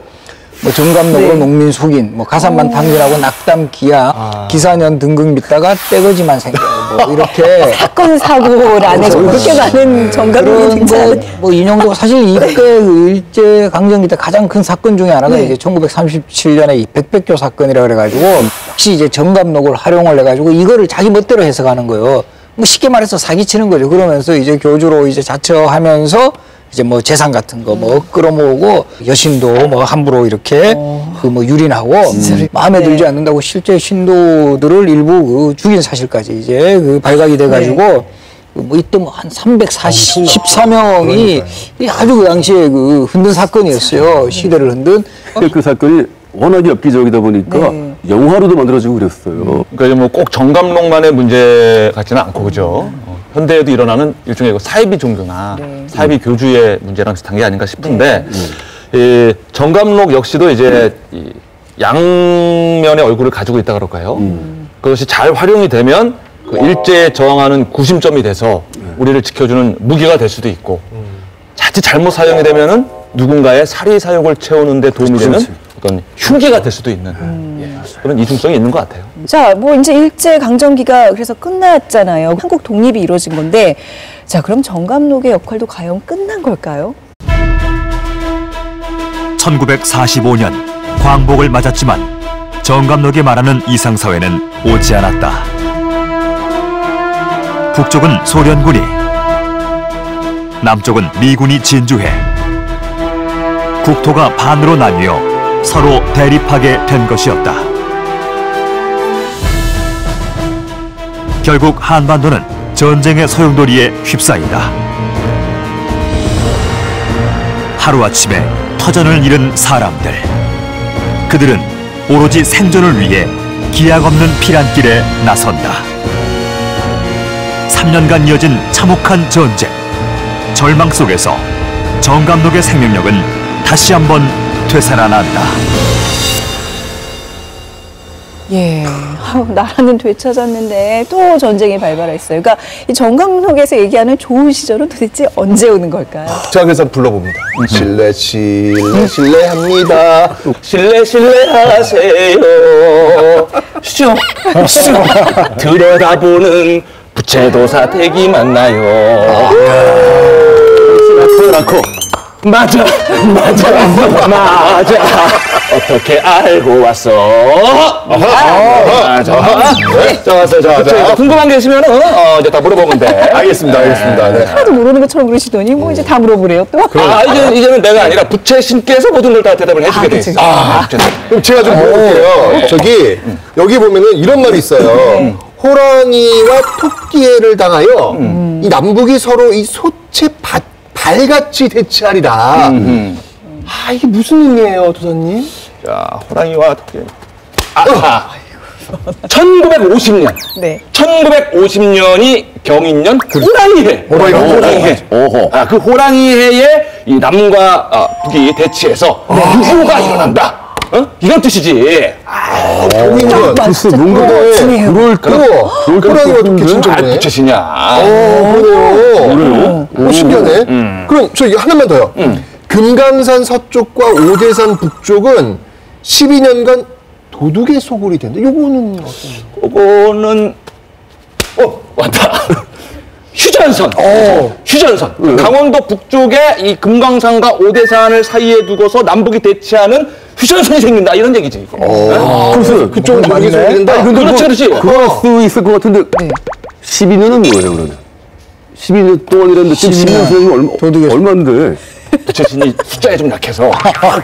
Speaker 3: 뭐 정감록으로 농민 속인, 뭐 가산만 탕진하고 낙담 기야, 기사년 등극 믿다가 떼거지만 생겨, 뭐 이렇게
Speaker 2: 사건 사고란에 그렇게 많은 정감록이 등장하는.
Speaker 3: 뭐 인용도 사실 이때 그 일제 강점기 때 가장 큰 사건 중에 하나가 이제 1937년에 이 백백조 사건이라 그래가지고 혹시 이제 정감록을 활용을 해가지고 이거를 자기 멋대로 해석하는 거예요. 뭐 쉽게 말해서 사기치는 거죠. 그러면서 이제 교주로 이제 자처하면서 이제 뭐 재산 같은 거 뭐 끌어모으고 여신도 뭐 함부로 이렇게 그 뭐 유린하고 마음에 들지 않는다고 실제 신도들을 일부 그 죽인 사실까지 이제 그 발각이 돼가지고 뭐 이때 뭐 한 314명이 아주 그 당시에 그 흔든 사건이었어요. 시대를 흔든.
Speaker 4: 그 사건이 워낙에 엽기적이다 보니까
Speaker 2: 네.
Speaker 4: 영화로도 만들어지고 그랬어요.
Speaker 5: 그러니까 뭐 꼭 정감록만의 문제 같지는 않고 그죠. 현대에도 일어나는 일종의 사이비 종교나 사이비 교주의 문제랑 비슷한 게 아닌가 싶은데 이 정감록 역시도 이제 이 양면의 얼굴을 가지고 있다 그럴까요? 그것이 잘 활용이 되면 그 일제에 저항하는 구심점이 돼서 우리를 지켜주는 무기가 될 수도 있고 자칫 잘못 사용이 되면은 누군가의 사리사욕을 채우는 데 도움이 되는 어떤 흉기가 될 수도 있는 그런 이중성이 있는 것 같아요.
Speaker 2: 자, 뭐 이제 일제 강점기가 그래서 끝났잖아요. 한국 독립이 이루어진 건데, 자, 그럼 정감록의 역할도 과연 끝난 걸까요?
Speaker 1: 1945년 광복을 맞았지만 정감록이 말하는 이상사회는 오지 않았다. 북쪽은 소련군이, 남쪽은 미군이 진주해 국토가 반으로 나뉘어 서로 대립하게 된 것이었다. 결국 한반도는 전쟁의 소용돌이에 휩싸인다. 하루아침에 터전을 잃은 사람들. 그들은 오로지 생존을 위해 기약 없는 피란길에 나선다. 3년간 이어진 참혹한 전쟁. 절망 속에서 정감록의 생명력은 다시 한번 되살아난다.
Speaker 2: 예, 나라는 되찾았는데 또 전쟁이 발발했어요. 그러니까 이 정감록에서 얘기하는 좋은 시절은 도대체 언제 오는 걸까요?
Speaker 6: 자, 그래서 불러봅니다. 실례, 실례합니다.
Speaker 5: 실례하세요. 쇼 들여다보는 부채도사 댁이 맞나요? 그렇고 맞아. 어떻게 알고 왔어? 맞아. 자, 궁금한 게 있으면 이제 다 물어보면 돼.
Speaker 6: 알겠습니다. 네.
Speaker 2: 하나도 모르는 것처럼 그러시더니 뭐 이제 다 물어보래요 또.
Speaker 5: 이제는 내가 아니라 부채신께서 모든 걸 다 대답을 해주게 돼 있어.
Speaker 6: 그럼 제가 좀 물어볼게요. 저기, 여기 보면은 이런 말이 있어요. 호랑이와 토끼애를 당하여 이 남북이 서로 이 소채 발같이 대치하리라. 이게 무슨 의미예요, 도사님?
Speaker 5: 자, 호랑이와 토끼. 1950년.
Speaker 2: 네.
Speaker 5: 1950년이 경인년 호랑이해. 호랑이해. 그 호랑이해에 이 남과 북이 대치해서 유효가 일어난다. 이런 뜻이지.
Speaker 6: 글쎄, 뭔가 그럴까? 호랑이와 토끼 진짜 그러네.
Speaker 5: 부채시냐.
Speaker 6: 그래요? 신기하네. 그럼 저 이거 하나만 더요. 금강산 서쪽과 오대산 북쪽은 12년간 도둑의 소굴이 된다. 요거는
Speaker 5: 요거는 왔다. 휴전선. 휴전선. 강원도 북쪽에 이 금강산과 오대산을 사이에 두고서 남북이 대치하는 휴전선이 생긴다. 이런 얘기지.
Speaker 6: 그래서 그쪽은 많이 소굴된다.
Speaker 5: 그렇지.
Speaker 4: 그럴 수 있을 것 같은데 12년은 뭐예요, 그러면? 12년 동안이라는데 지금 10년 선생님 얼마인데?
Speaker 5: 부채신이 숫자에 좀 약해서.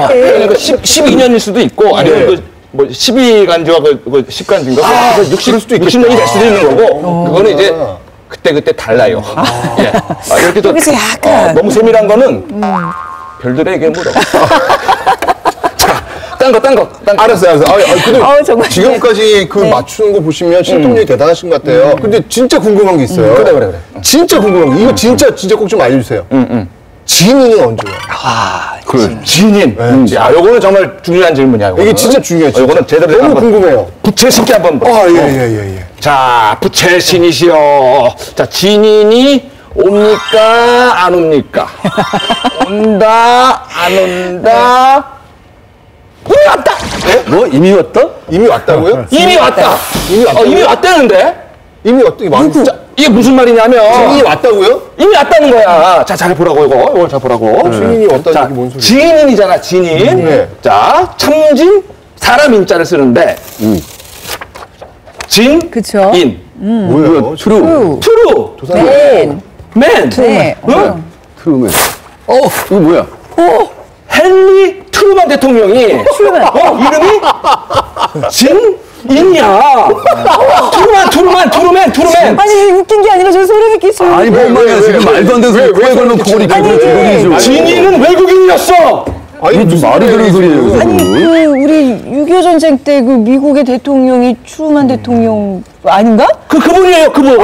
Speaker 5: 그러니까 12년일 수도 있고, 아니면 뭐 12간주와 그 10간주인가? 60년이 될 수도 있는 거고, 그거는 이제 그때 달라요. 이렇게 좀
Speaker 2: 여기서 약간
Speaker 5: 너무 세밀한 거는 별들에게 물어. 자, 딴 거.
Speaker 6: 알았어요. 근데
Speaker 2: 정말.
Speaker 6: 지금까지 그 맞추는 거 보시면 신동력이 대단하신 것 같아요. 근데 진짜 궁금한 게 있어요.
Speaker 5: 그래.
Speaker 6: 진짜 궁금한 게 이거 진짜 꼭 좀 알려주세요. 진인은 언제예요?
Speaker 5: 진인. 야, 요거는 정말 중요한 질문이야. 요거는.
Speaker 6: 이게 진짜 중요해요.
Speaker 5: 요거는 제대로
Speaker 6: 너무
Speaker 5: 한번
Speaker 6: 궁금해요.
Speaker 5: 부채신께 한번.
Speaker 6: 예.
Speaker 5: 자, 부채신이시여. 자, 진인이 옵니까? 안 옵니까? 온다? 안 온다? 이미 왔다!
Speaker 4: 뭐 이미 왔다?
Speaker 6: 이미 왔다고요?
Speaker 5: 이미 왔다! 이미 왔다는데?
Speaker 6: 이미 왔다.
Speaker 5: 자, 이게 무슨 말이냐면.
Speaker 6: 진인이 왔다고요?
Speaker 5: 이미 왔다는 거야. 자, 잘 보라고, 이걸 잘 보라고.
Speaker 6: 진인이 왔다는
Speaker 5: 자,
Speaker 6: 게 뭔 소리예요?
Speaker 5: 진인이잖아, 진인.
Speaker 6: 네.
Speaker 5: 자, 참진, 사람 인자를 쓰는데. 진,
Speaker 2: 그쵸.
Speaker 5: 인.
Speaker 6: 뭐예요?
Speaker 4: 트루.
Speaker 5: 트루. 맨.
Speaker 2: 네.
Speaker 5: 응?
Speaker 4: 트루맨. 이거 뭐야?
Speaker 5: 헨리 트루만 대통령이 이름이 진인이야. 트루맨.
Speaker 2: 아니 웃긴 게 아니라 저 소리 듣기
Speaker 4: 아니 뭔 말이야 지금 말도 안 되는 소리 코에 걸면 코골이
Speaker 5: 진인은 외국인이었어.
Speaker 4: 이게 무슨 말이 되는 소리예요?
Speaker 2: 아니 그 우리 6.25 전쟁 때 그 미국의 대통령이 트루먼 대통령 아닌가?
Speaker 5: 그분이에요, 그분.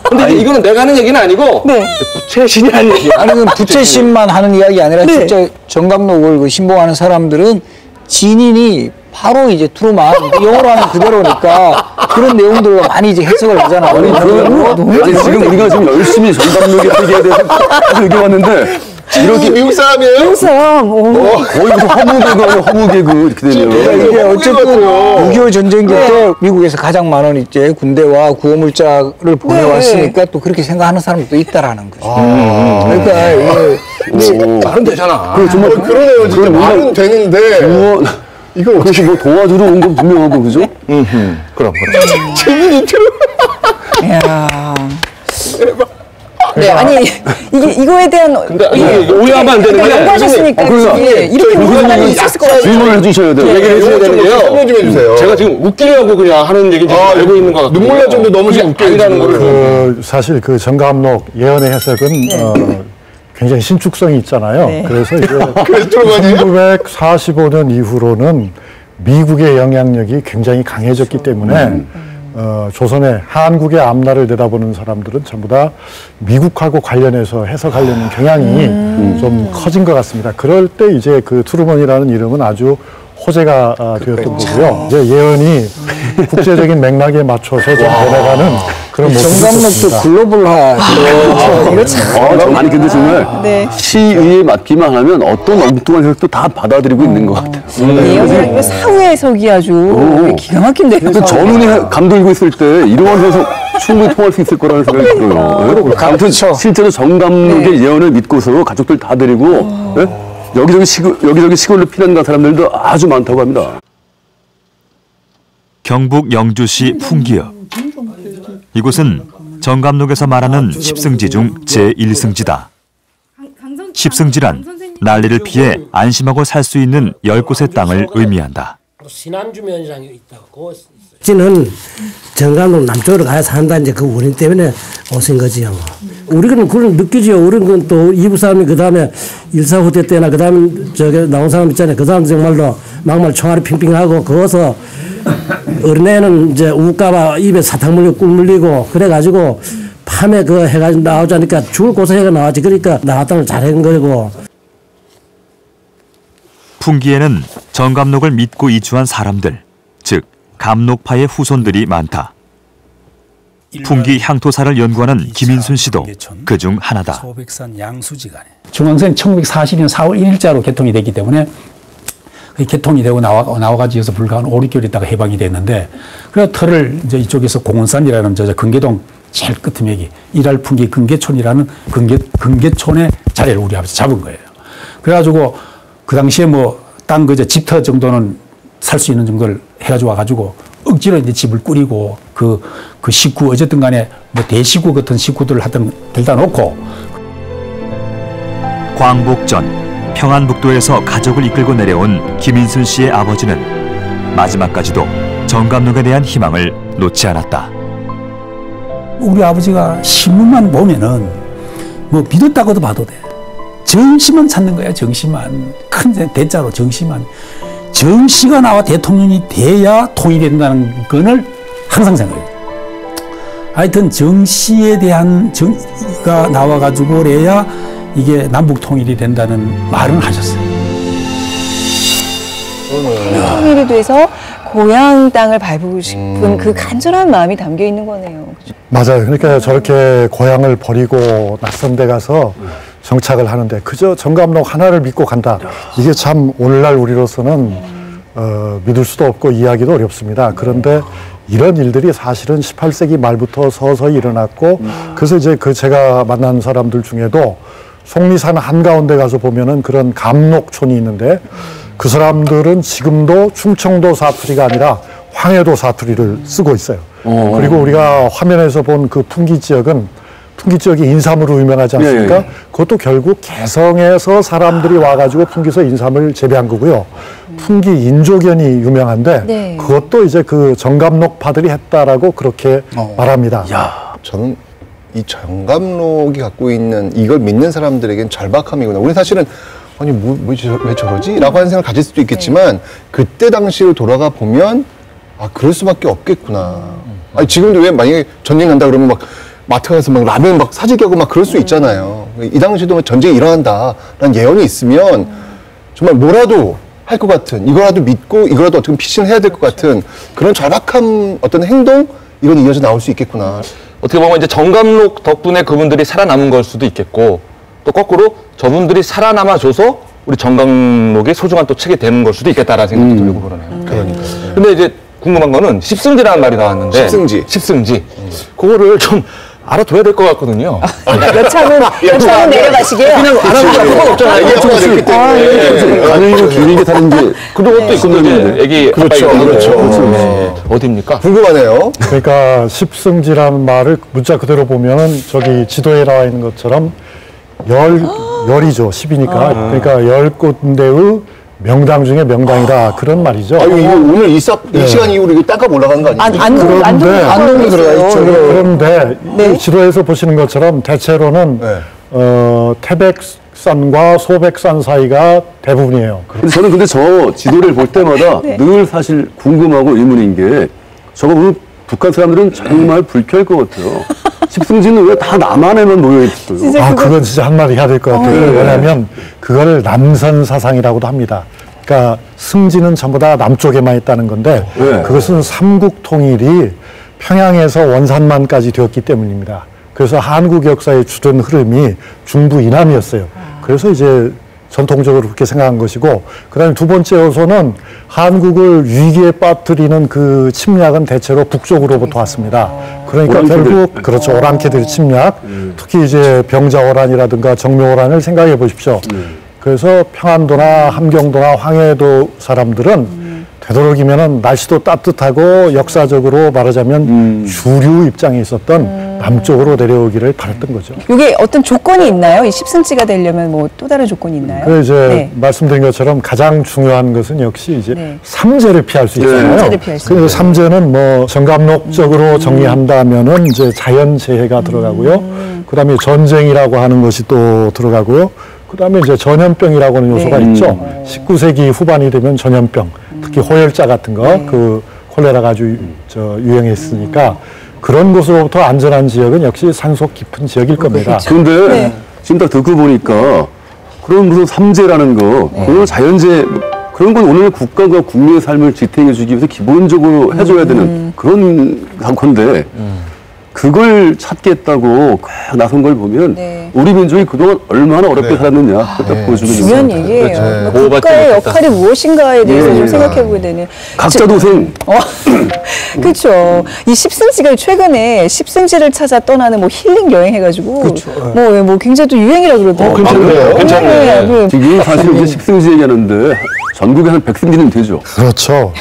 Speaker 5: 근데 이거는 내가 하는 얘기는 아니고
Speaker 2: 네.
Speaker 5: 최신이 하는 얘기야.
Speaker 3: 아니 그 부채심만 하는 이야기 아니라
Speaker 2: 네.
Speaker 3: 진짜 정감록을 그 신봉하는 사람들은 진인이 바로 이제 트루먼 영어로 하면 그대로니까 그런 내용들로 많이 이제 해석을 하잖아요.
Speaker 4: 아니 지금 우리가 지금 열심히 정감록의 세계에 대해서 계속 얘기해왔는데
Speaker 6: 이렇게 미국 사람이에요?
Speaker 2: 한국 사람.
Speaker 4: 거의 무슨 허무개그 아니에요, 허무개그 이렇게 되네요.
Speaker 3: 이게 어쨌든 6.25 전쟁기 때 미국에서 가장 많은 이제 군대와 구호물자를 보내왔으니까 또 그렇게 생각하는 사람도 있다라는 거죠. 그러니까 이게
Speaker 5: 말은 되잖아.
Speaker 4: 그 정말
Speaker 6: 그러네요. 진짜 말은 되는데.
Speaker 4: 이거 그것이 뭐 도와주러 온 건 분명하고 그죠?
Speaker 5: 그럼.
Speaker 6: 재민이 트루.
Speaker 2: 이야. 네, 아니 이거에 대한
Speaker 5: 이게 오해하면 안 되는 게
Speaker 2: 연구하셨으니까 이렇게 오해하는 게 있었을 것 같아요.
Speaker 4: 질문을 해주셔야 돼요.
Speaker 5: 얘기를 해줘야 되는 게요.
Speaker 6: 설명 좀 해주세요.
Speaker 5: 제가 지금 웃기려고 그냥 하는 얘기인지 알고 있는 것 같아요.
Speaker 6: 눈물 날 정도 너무 지금 웃겨요.
Speaker 5: 아니라는 거를.
Speaker 7: 그 사실 그 정감록 예언의 해석은 굉장히 신축성이 있잖아요.
Speaker 2: 네.
Speaker 7: 그래서 이제
Speaker 6: 그래서 트루먼이에요?
Speaker 7: 1945년 이후로는 미국의 영향력이 굉장히 강해졌기 때문에 조선의 한국의 앞날을 내다보는 사람들은 전부 다 미국하고 관련해서 해석하려는 경향이 좀 커진 것 같습니다. 그럴 때 이제 그 트루먼이라는 이름은 아주 호재가 되었던 거고요. 이제 예언이 국제적인 맥락에 맞춰서 좀 변해가는 그런 모습이
Speaker 3: 정감록도
Speaker 7: 있었습니다.
Speaker 3: 글로벌화.
Speaker 4: 아니 근데 정말
Speaker 2: 네.
Speaker 4: 시의에 맞기만 하면 어떤 엉뚱한 해석도 다 받아들이고 있는 것 같아요.
Speaker 2: 예언이라는 사후 해석이 아주 기가 막힌데요.
Speaker 4: 그 전운이 감돌고 있을 때 이러한 해석 충분히 통할 수 있을 거라는 생각이 들어요. 아무튼 실제로 정감록의 예언을 믿고서 가족들 다 데리고 여기저기 시골로 피난 간 사람들도 아주 많다고 합니다.
Speaker 1: 경북 영주시 풍기읍. 이곳은 정감록에서 말하는 십승지 중 제1승지다. 십승지란 난리를 피해 안심하고 살 수 있는 10곳의 땅을 의미한다.
Speaker 9: 신안주면이라는 게 있다고 지는 정감록 남쪽으로 가야 산다 이제 그 원인 때문에 오신 거지요. 우리는 그걸 느끼지요. 우리는 또 이부 사람이 그 다음에 일사후대 때나 그 다음에 저기 나온 사람 있잖아요. 그 사람 정말로 막말 총알이 핑핑하고 거기서 어린애는 이제 우까봐 입에 사탕 물리고 꿀 물리고 그래가지고 밤에 그 해가 나오자니까 죽을 고생해가 나왔지. 그러니까 나왔다는 잘한 거고.
Speaker 1: 풍기에는 정감록을 믿고 이주한 사람들, 즉 감록파의 후손들이 많다. 풍기 향토사를 연구하는 김인순 씨도 그중 하나다.
Speaker 10: 소백산 양수지간에 중앙선 1940년 4월 1일자로 개통이 됐기 때문에 개통이 되고 나와가지고 불과 한 5, 6개월 있다가 해방이 됐는데 그래서 터를 이제 이쪽에서 공원산이라는 저 근계동 제일 끝머기 일할풍기 근계촌이라는 근계촌의 자리를 우리 아버지 잡은 거예요. 그래가지고 그 당시에 뭐 땅 그저 집터 정도는 살 수 있는 정도를 해가지고 와가지고 억지로 이제 집을 꾸리고 그 식구 어쨌든 간에 뭐 대식구 같은 식구들을 하여튼 들다 놓고
Speaker 1: 광복 전 평안북도에서 가족을 이끌고 내려온 김인순 씨의 아버지는 마지막까지도 정감록에 대한 희망을 놓지 않았다.
Speaker 10: 우리 아버지가 신문만 보면은 뭐 믿었다고도 봐도 돼. 정시만 찾는 거야. 정시만. 큰 대자로 정시만. 정시가 나와 대통령이 돼야 통일된다는 거를 항상 생각해요. 하여튼 정시에 대한 정가 나와가지고 그래야 이게 남북 통일이 된다는 말은 하셨어요.
Speaker 2: 통일이 돼서 고향 땅을 밟고 싶은 그 간절한 마음이 담겨 있는 거네요. 그죠?
Speaker 7: 맞아요. 그러니까 저렇게 고향을 버리고 낯선 데 가서 정착을 하는데 그저 정감록 하나를 믿고 간다. 이게 참 오늘날 우리로서는 믿을 수도 없고 이해하기도 어렵습니다. 그런데 이런 일들이 사실은 18세기 말부터 서서히 일어났고 그래서 이제 그 제가 만난 사람들 중에도 속리산 한가운데 가서 보면은 그런 감록촌이 있는데 그 사람들은 지금도 충청도 사투리가 아니라 황해도 사투리를 쓰고 있어요. 그리고 우리가 화면에서 본 그 풍기 지역은 풍기 지역이 인삼으로 유명하지 않습니까?
Speaker 4: 예.
Speaker 7: 그것도 결국 개성에서 사람들이 와가지고 풍기서 인삼을 재배한 거고요. 풍기 인조견이 유명한데
Speaker 2: 네.
Speaker 7: 그것도 이제 그 정감록파들이 했다라고 그렇게 말합니다.
Speaker 6: 저는 이 정감록이 갖고 있는 이걸 믿는 사람들에겐 절박함이구나. 우리 사실은 아니 왜 저러지? 라고 하는 생각을 가질 수도 있겠지만 그때 당시를 돌아가 보면 아 그럴 수밖에 없겠구나. 아니 지금도 왜 만약에 전쟁 난다 그러면 막 마트 가서 막 라면 막 사재기 하고 막 그럴 수 있잖아요. 이 당시도 전쟁이 일어난다라는 예언이 있으면 정말 뭐라도 할 것 같은, 이거라도 믿고 이거라도 어떻게 피신을 해야 될 것 같은 그런 절박한 어떤 행동, 이건 이어져 나올 수 있겠구나.
Speaker 5: 어떻게 보면 이제 정감록 덕분에 그분들이 살아남은 걸 수도 있겠고, 또 거꾸로 저분들이 살아남아줘서 우리 정감록이 소중한 또 책이 되는 걸 수도 있겠다라는 생각도 들고 그러네요.
Speaker 6: 그러니까.
Speaker 5: 근데 이제 궁금한 거는 십승지라는 말이 나왔는데. 십승지. 그거를 좀 알아둬야 될 것 같거든요.
Speaker 2: 여차분 내려가시게요.
Speaker 5: 그냥 알아두면 상관없잖아요. 이게 통화 됐기 때문에.
Speaker 4: 가능이고 기울인 게 다른지.
Speaker 5: 그런 것도 있거든요. 애기
Speaker 6: 그렇죠.
Speaker 5: 어디입니까?
Speaker 6: 궁금하네요.
Speaker 7: 그러니까 십승지라는 말을 문자 그대로 보면은 저기 지도에 나와 있는 것처럼 열이죠. 10이니까. 그러니까 10군데의 명당 중에 명당이다. 그런 말이죠.
Speaker 6: 아유, 이거 오늘 이 시간 이후로 이거 닦아 올라간 거 아니에요?
Speaker 3: 안동도 들어가 있죠.
Speaker 7: 그런데 이 지도에서 보시는 것처럼 대체로는 태백산과 소백산 사이가 대부분이에요.
Speaker 4: 저는 근데 저 지도를 볼 때마다 늘 사실 궁금하고 의문인 게 저거 보면 북한 사람들은 정말 불쾌할 것 같아요. 십승지는 왜 다 남한에만 모여있어요?
Speaker 7: 그건 진짜 한마디 해야 될 것 같아요. 왜냐하면 그걸 남선 사상이라고도 합니다. 그러니까 승지는 전부 다 남쪽에만 있다는 건데 그것은 삼국 통일이 평양에서 원산만까지 되었기 때문입니다. 그래서 한국 역사의 주된 흐름이 중부 이남이었어요. 그래서 이제 전통적으로 그렇게 생각한 것이고, 그 다음에 두 번째 요소는 한국을 위기에 빠뜨리는 그 침략은 대체로 북쪽으로부터 왔습니다. 그러니까 결국, 그렇죠. 오랑캐들 침략, 특히 이제 병자호란이라든가 정묘호란을 생각해 보십시오. 그래서 평안도나 함경도나 황해도 사람들은 되도록이면은 날씨도 따뜻하고 역사적으로 말하자면 주류 입장에 있었던 남쪽으로 내려오기를 바랐던 거죠.
Speaker 2: 이게 어떤 조건이 있나요? 이 십승지가 되려면 뭐 또 다른 조건이 있나요?
Speaker 7: 그 이제 말씀드린 것처럼 가장 중요한 것은 역시 이제 삼재를 피할 수 있잖아요.
Speaker 2: 삼재를 피할 수
Speaker 7: 그 삼재는 뭐 정감록적으로 정리한다면은 이제 자연재해가 들어가고요. 그다음에 전쟁이라고 하는 것이 또 들어가고요. 그다음에 이제 전염병이라고 하는 요소가 있죠. 19세기 후반이 되면 전염병, 특히 호열자 같은 거, 그 콜레라가 아주 유행했으니까 그런 곳으로부터 안전한 지역은 역시 산속 깊은 지역일 겁니다.
Speaker 4: 그런데 지금 딱 듣고 보니까 그런 무슨 삼재라는 거, 그런 자연재해, 그런 건 오늘 국가가 국민의 삶을 지탱해 주기 위해서 기본적으로 해줘야 되는 그런 건데 그걸 찾겠다고 나선 걸 보면 우리 민족이 그동안 얼마나 어렵게 살았느냐 그렇게 보여주는
Speaker 2: 중요한 얘기예요. 국가의 역할이 무엇인가에 대해서 좀 생각해보게 되는.
Speaker 4: 각자 도생.
Speaker 2: 그렇죠. 이 십승지가 최근에 십승지를 찾아 떠나는 뭐 힐링 여행 해가지고 뭐 굉장히 또 유행이라 그러더라고요.
Speaker 4: 괜찮네. 지금 사실 이제 십승지 얘기하는데 전국에 한 100승지는 되죠.
Speaker 7: 그렇죠.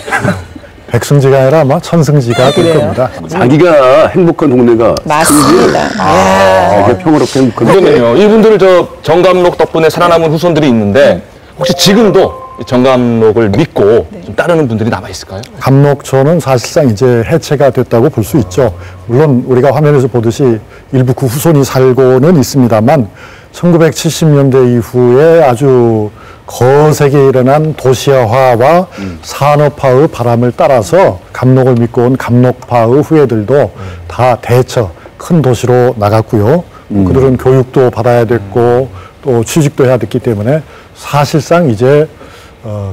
Speaker 7: 백승지가 아니라 아마 천승지가 될 겁니다.
Speaker 4: 자기가 행복한 동네가
Speaker 2: 맞습니다.
Speaker 4: 자기가 평화롭게 행복한
Speaker 5: 그러네요. 이분들 저 정감록 덕분에 살아남은 후손들이 있는데 혹시 지금도 정감록을 믿고 좀 따르는 분들이 남아 있을까요?
Speaker 7: 감록초는 사실상 이제 해체가 됐다고 볼 수 있죠. 물론 우리가 화면에서 보듯이 일부 그 후손이 살고는 있습니다만 1970년대 이후에 아주 거세게 일어난 도시화와 산업화의 바람을 따라서 감록을 믿고 온 감록파의 후예들도 다 대처 큰 도시로 나갔고요. 그들은 교육도 받아야 됐고 또 취직도 해야 됐기 때문에 사실상 이제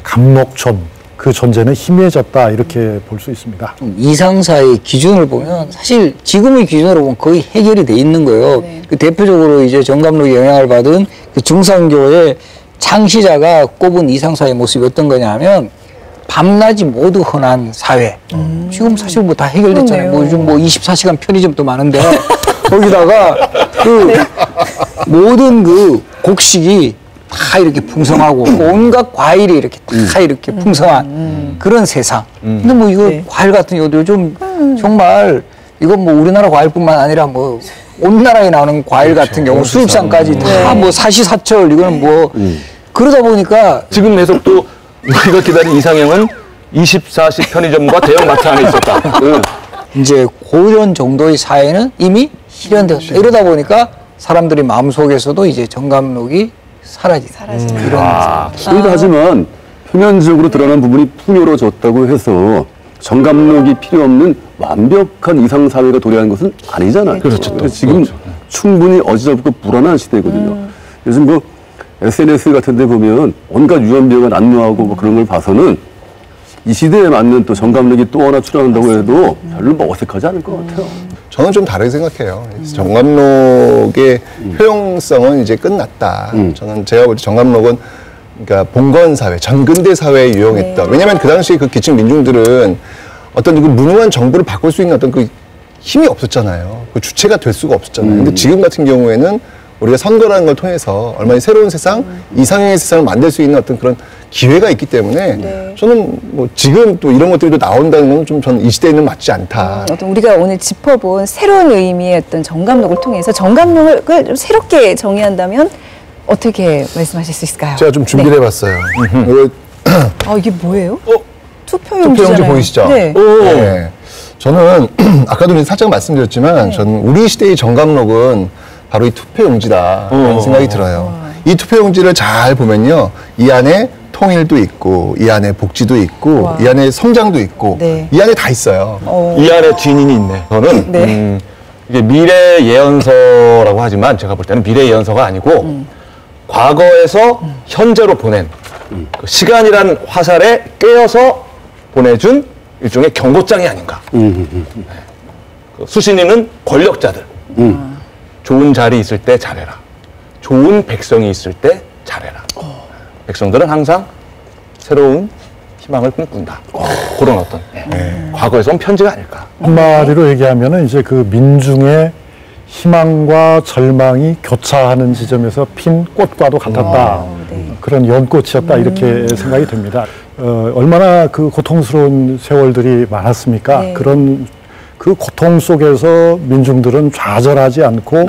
Speaker 7: 감록촌 그 존재는 희미해졌다 이렇게 볼 수 있습니다.
Speaker 3: 이상사의 기준을 보면 사실 지금의 기준으로 보면 거의 해결이 돼 있는 거예요. 그 대표적으로 이제 정감록에 영향을 받은 그 중산교의 창시자가 꼽은 이상사의 모습이 어떤 거냐면 밤낮이 모두 흔한 사회. 지금 사실 뭐 다 해결됐잖아요. 뭐 요즘 뭐 24시간 편의점도 많은데 거기다가 그 모든 그 곡식이 다 이렇게 풍성하고 온갖 과일이 이렇게 다 이렇게 풍성한 그런 세상. 근데 뭐 이거 과일 같은 경우도 요즘 정말 이건 뭐 우리나라 과일뿐만 아니라 뭐 온 나라에 나오는 과일 같은 경우 수입산까지 다 뭐 사시사철 이거는 뭐 그러다 보니까
Speaker 5: 지금 해석도 우리가 기다린 이상형은 24시 편의점과 대형마트 안에 있었다.
Speaker 3: 이제 그런 정도의 사회는 이미 실현되었다. 이러다 보니까 사람들이 마음속에서도 이제 정감록이 사라지는 이런
Speaker 4: 그런데 하지만 표면적으로 드러난 부분이 풍요로졌다고 해서 정감록이 필요 없는 완벽한 이상 사회가 도래한 것은 아니잖아요.
Speaker 5: 그렇죠.
Speaker 4: 그래서 지금 충분히 어지럽고 불안한 시대거든요. 요즘 뭐 SNS 같은 데 보면 온갖 유언비어가 난무하고 뭐 그런 걸 봐서는 이 시대에 맞는 또 정감록이 또 하나 출연한다고 해도 별로 뭐 어색하지 않을 것 같아요.
Speaker 6: 저는 좀 다르게 생각해요. 정감록의 효용성은 이제 끝났다. 저는 제가 볼 때 정감록은 그러니까 봉건 사회, 전근대 사회에 유용했다. 왜냐하면 그 당시 그 기층 민중들은 어떤 그 무능한 정부를 바꿀 수 있는 어떤 그 힘이 없었잖아요. 그 주체가 될 수가 없었잖아요. 근데 지금 같은 경우에는 우리가 선거라는 걸 통해서 얼마나 새로운 세상, 이상형의 세상을 만들 수 있는 어떤 그런 기회가 있기 때문에 저는 뭐 지금 또 이런 것들이 또 나온다는 건 좀 저는 이 시대에는 맞지 않다.
Speaker 2: 어떤 우리가 오늘 짚어본 새로운 의미의 어떤 정감록을 통해서 정감록을 좀 새롭게 정의한다면 어떻게 말씀하실 수 있을까요?
Speaker 6: 제가 좀 준비를 해봤어요.
Speaker 2: 이게 뭐예요?
Speaker 6: 투표용지
Speaker 2: 투표용지잖아요.
Speaker 6: 보이시죠?
Speaker 2: 네.
Speaker 6: 네. 저는 아까도 살짝 말씀드렸지만 저는 우리 시대의 정감록은 바로 이 투표용지다라는 생각이 들어요. 이 투표용지를 잘 보면요. 이 안에 통일도 있고 이 안에 복지도 있고 이 안에 성장도 있고 이 안에 다 있어요.
Speaker 5: 이 안에 진인이 있네. 저는 이게 미래 예언서라고 하지만 제가 볼 때는 미래 예언서가 아니고 과거에서 현재로 보낸 그 시간이란 화살에 꿰어서 보내준 일종의 경고장이 아닌가. 그 수신인은 권력자들. 좋은 자리 있을 때 잘해라. 좋은 백성이 있을 때 잘해라. 백성들은 항상 새로운 희망을 꿈꾼다. 그런 어떤 과거에서 온 편지가 아닐까.
Speaker 7: 한마디로 얘기하면은 이제 그 민중의 희망과 절망이 교차하는 지점에서 핀 꽃과도 같았다. 그런 연꽃이었다 이렇게 생각이 됩니다. 얼마나 그 고통스러운 세월들이 많았습니까? 그런 그 고통 속에서 민중들은 좌절하지 않고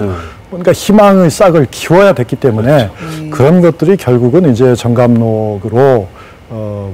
Speaker 7: 뭔가 희망의 싹을 키워야 됐기 때문에 그런 것들이 결국은 이제 정감록으로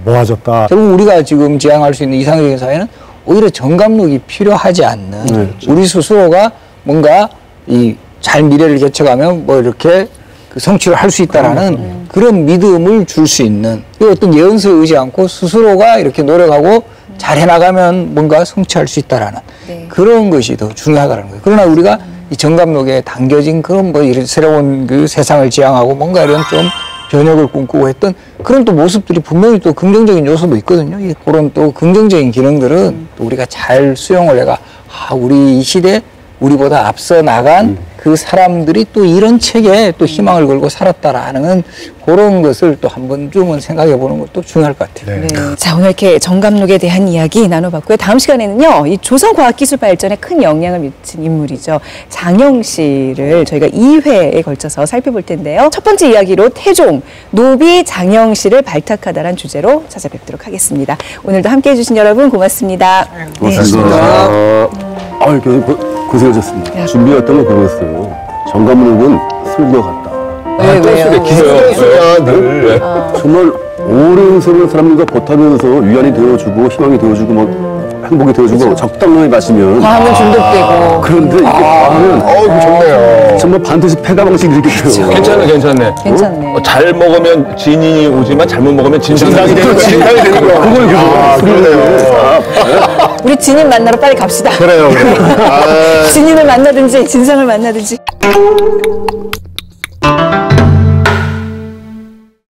Speaker 7: 모아졌다.
Speaker 3: 결국 우리가 지금 지향할 수 있는 이상적인 사회는 오히려 정감록이 필요하지 않는 우리 스스로가 뭔가 이 잘 미래를 개척하면 뭐 이렇게 그 성취를 할 수 있다라는 그런 믿음을 줄 수 있는 어떤 예언서에 의지 않고 스스로가 이렇게 노력하고 잘 해나가면 뭔가 성취할 수 있다라는 그런 것이 더 중요하다는 거예요. 그러나 우리가 이 정감록에 담겨진 그런 뭐 이런 새로운 그 세상을 지향하고 뭔가 이런 좀 변혁을 꿈꾸고 했던 그런 또 모습들이 분명히 또 긍정적인 요소도 있거든요. 그런 또 긍정적인 기능들은 또 우리가 잘 수용을 해가 우리 이 시대 우리보다 앞서 나간 그 사람들이 또 이런 책에 또 희망을 걸고 살았다라는 그런 것을 또 한 번쯤은 생각해 보는 것도 중요할 것 같아요.
Speaker 2: 자, 오늘 이렇게 정감록에 대한 이야기 나눠봤고요. 다음 시간에는요, 이 조선 과학기술 발전에 큰 영향을 미친 인물이죠. 장영실을 저희가 2회에 걸쳐서 살펴볼 텐데요. 첫 번째 이야기로 태종, 노비 장영실을 발탁하다라는 주제로 찾아뵙도록 하겠습니다. 오늘도 함께 해주신 여러분 고맙습니다.
Speaker 4: 고맙습니다. 고생하셨습니다. 준비했던 거 그거였어요. 정감록은 술과 같다. 정말 오랜 세월 사람들과 보타면서 위안이 되어주고 희망이 되어주고 뭐 행복이 되어주고 적당히 마시면
Speaker 2: 과하면 중독되고.
Speaker 4: 그런데 이게 과하면
Speaker 6: 좋네요.
Speaker 4: 정말 반드시 폐가 방식이 이렇게 돼요.
Speaker 5: 괜찮네. 잘 먹으면 진인이 오지만 잘못 먹으면 진상이 되는 거야.
Speaker 4: 그걸
Speaker 6: 그러네요.
Speaker 2: 우리 진인 만나러 빨리 갑시다.
Speaker 6: 그래요.
Speaker 2: 진인을 만나든지 진상을 만나든지.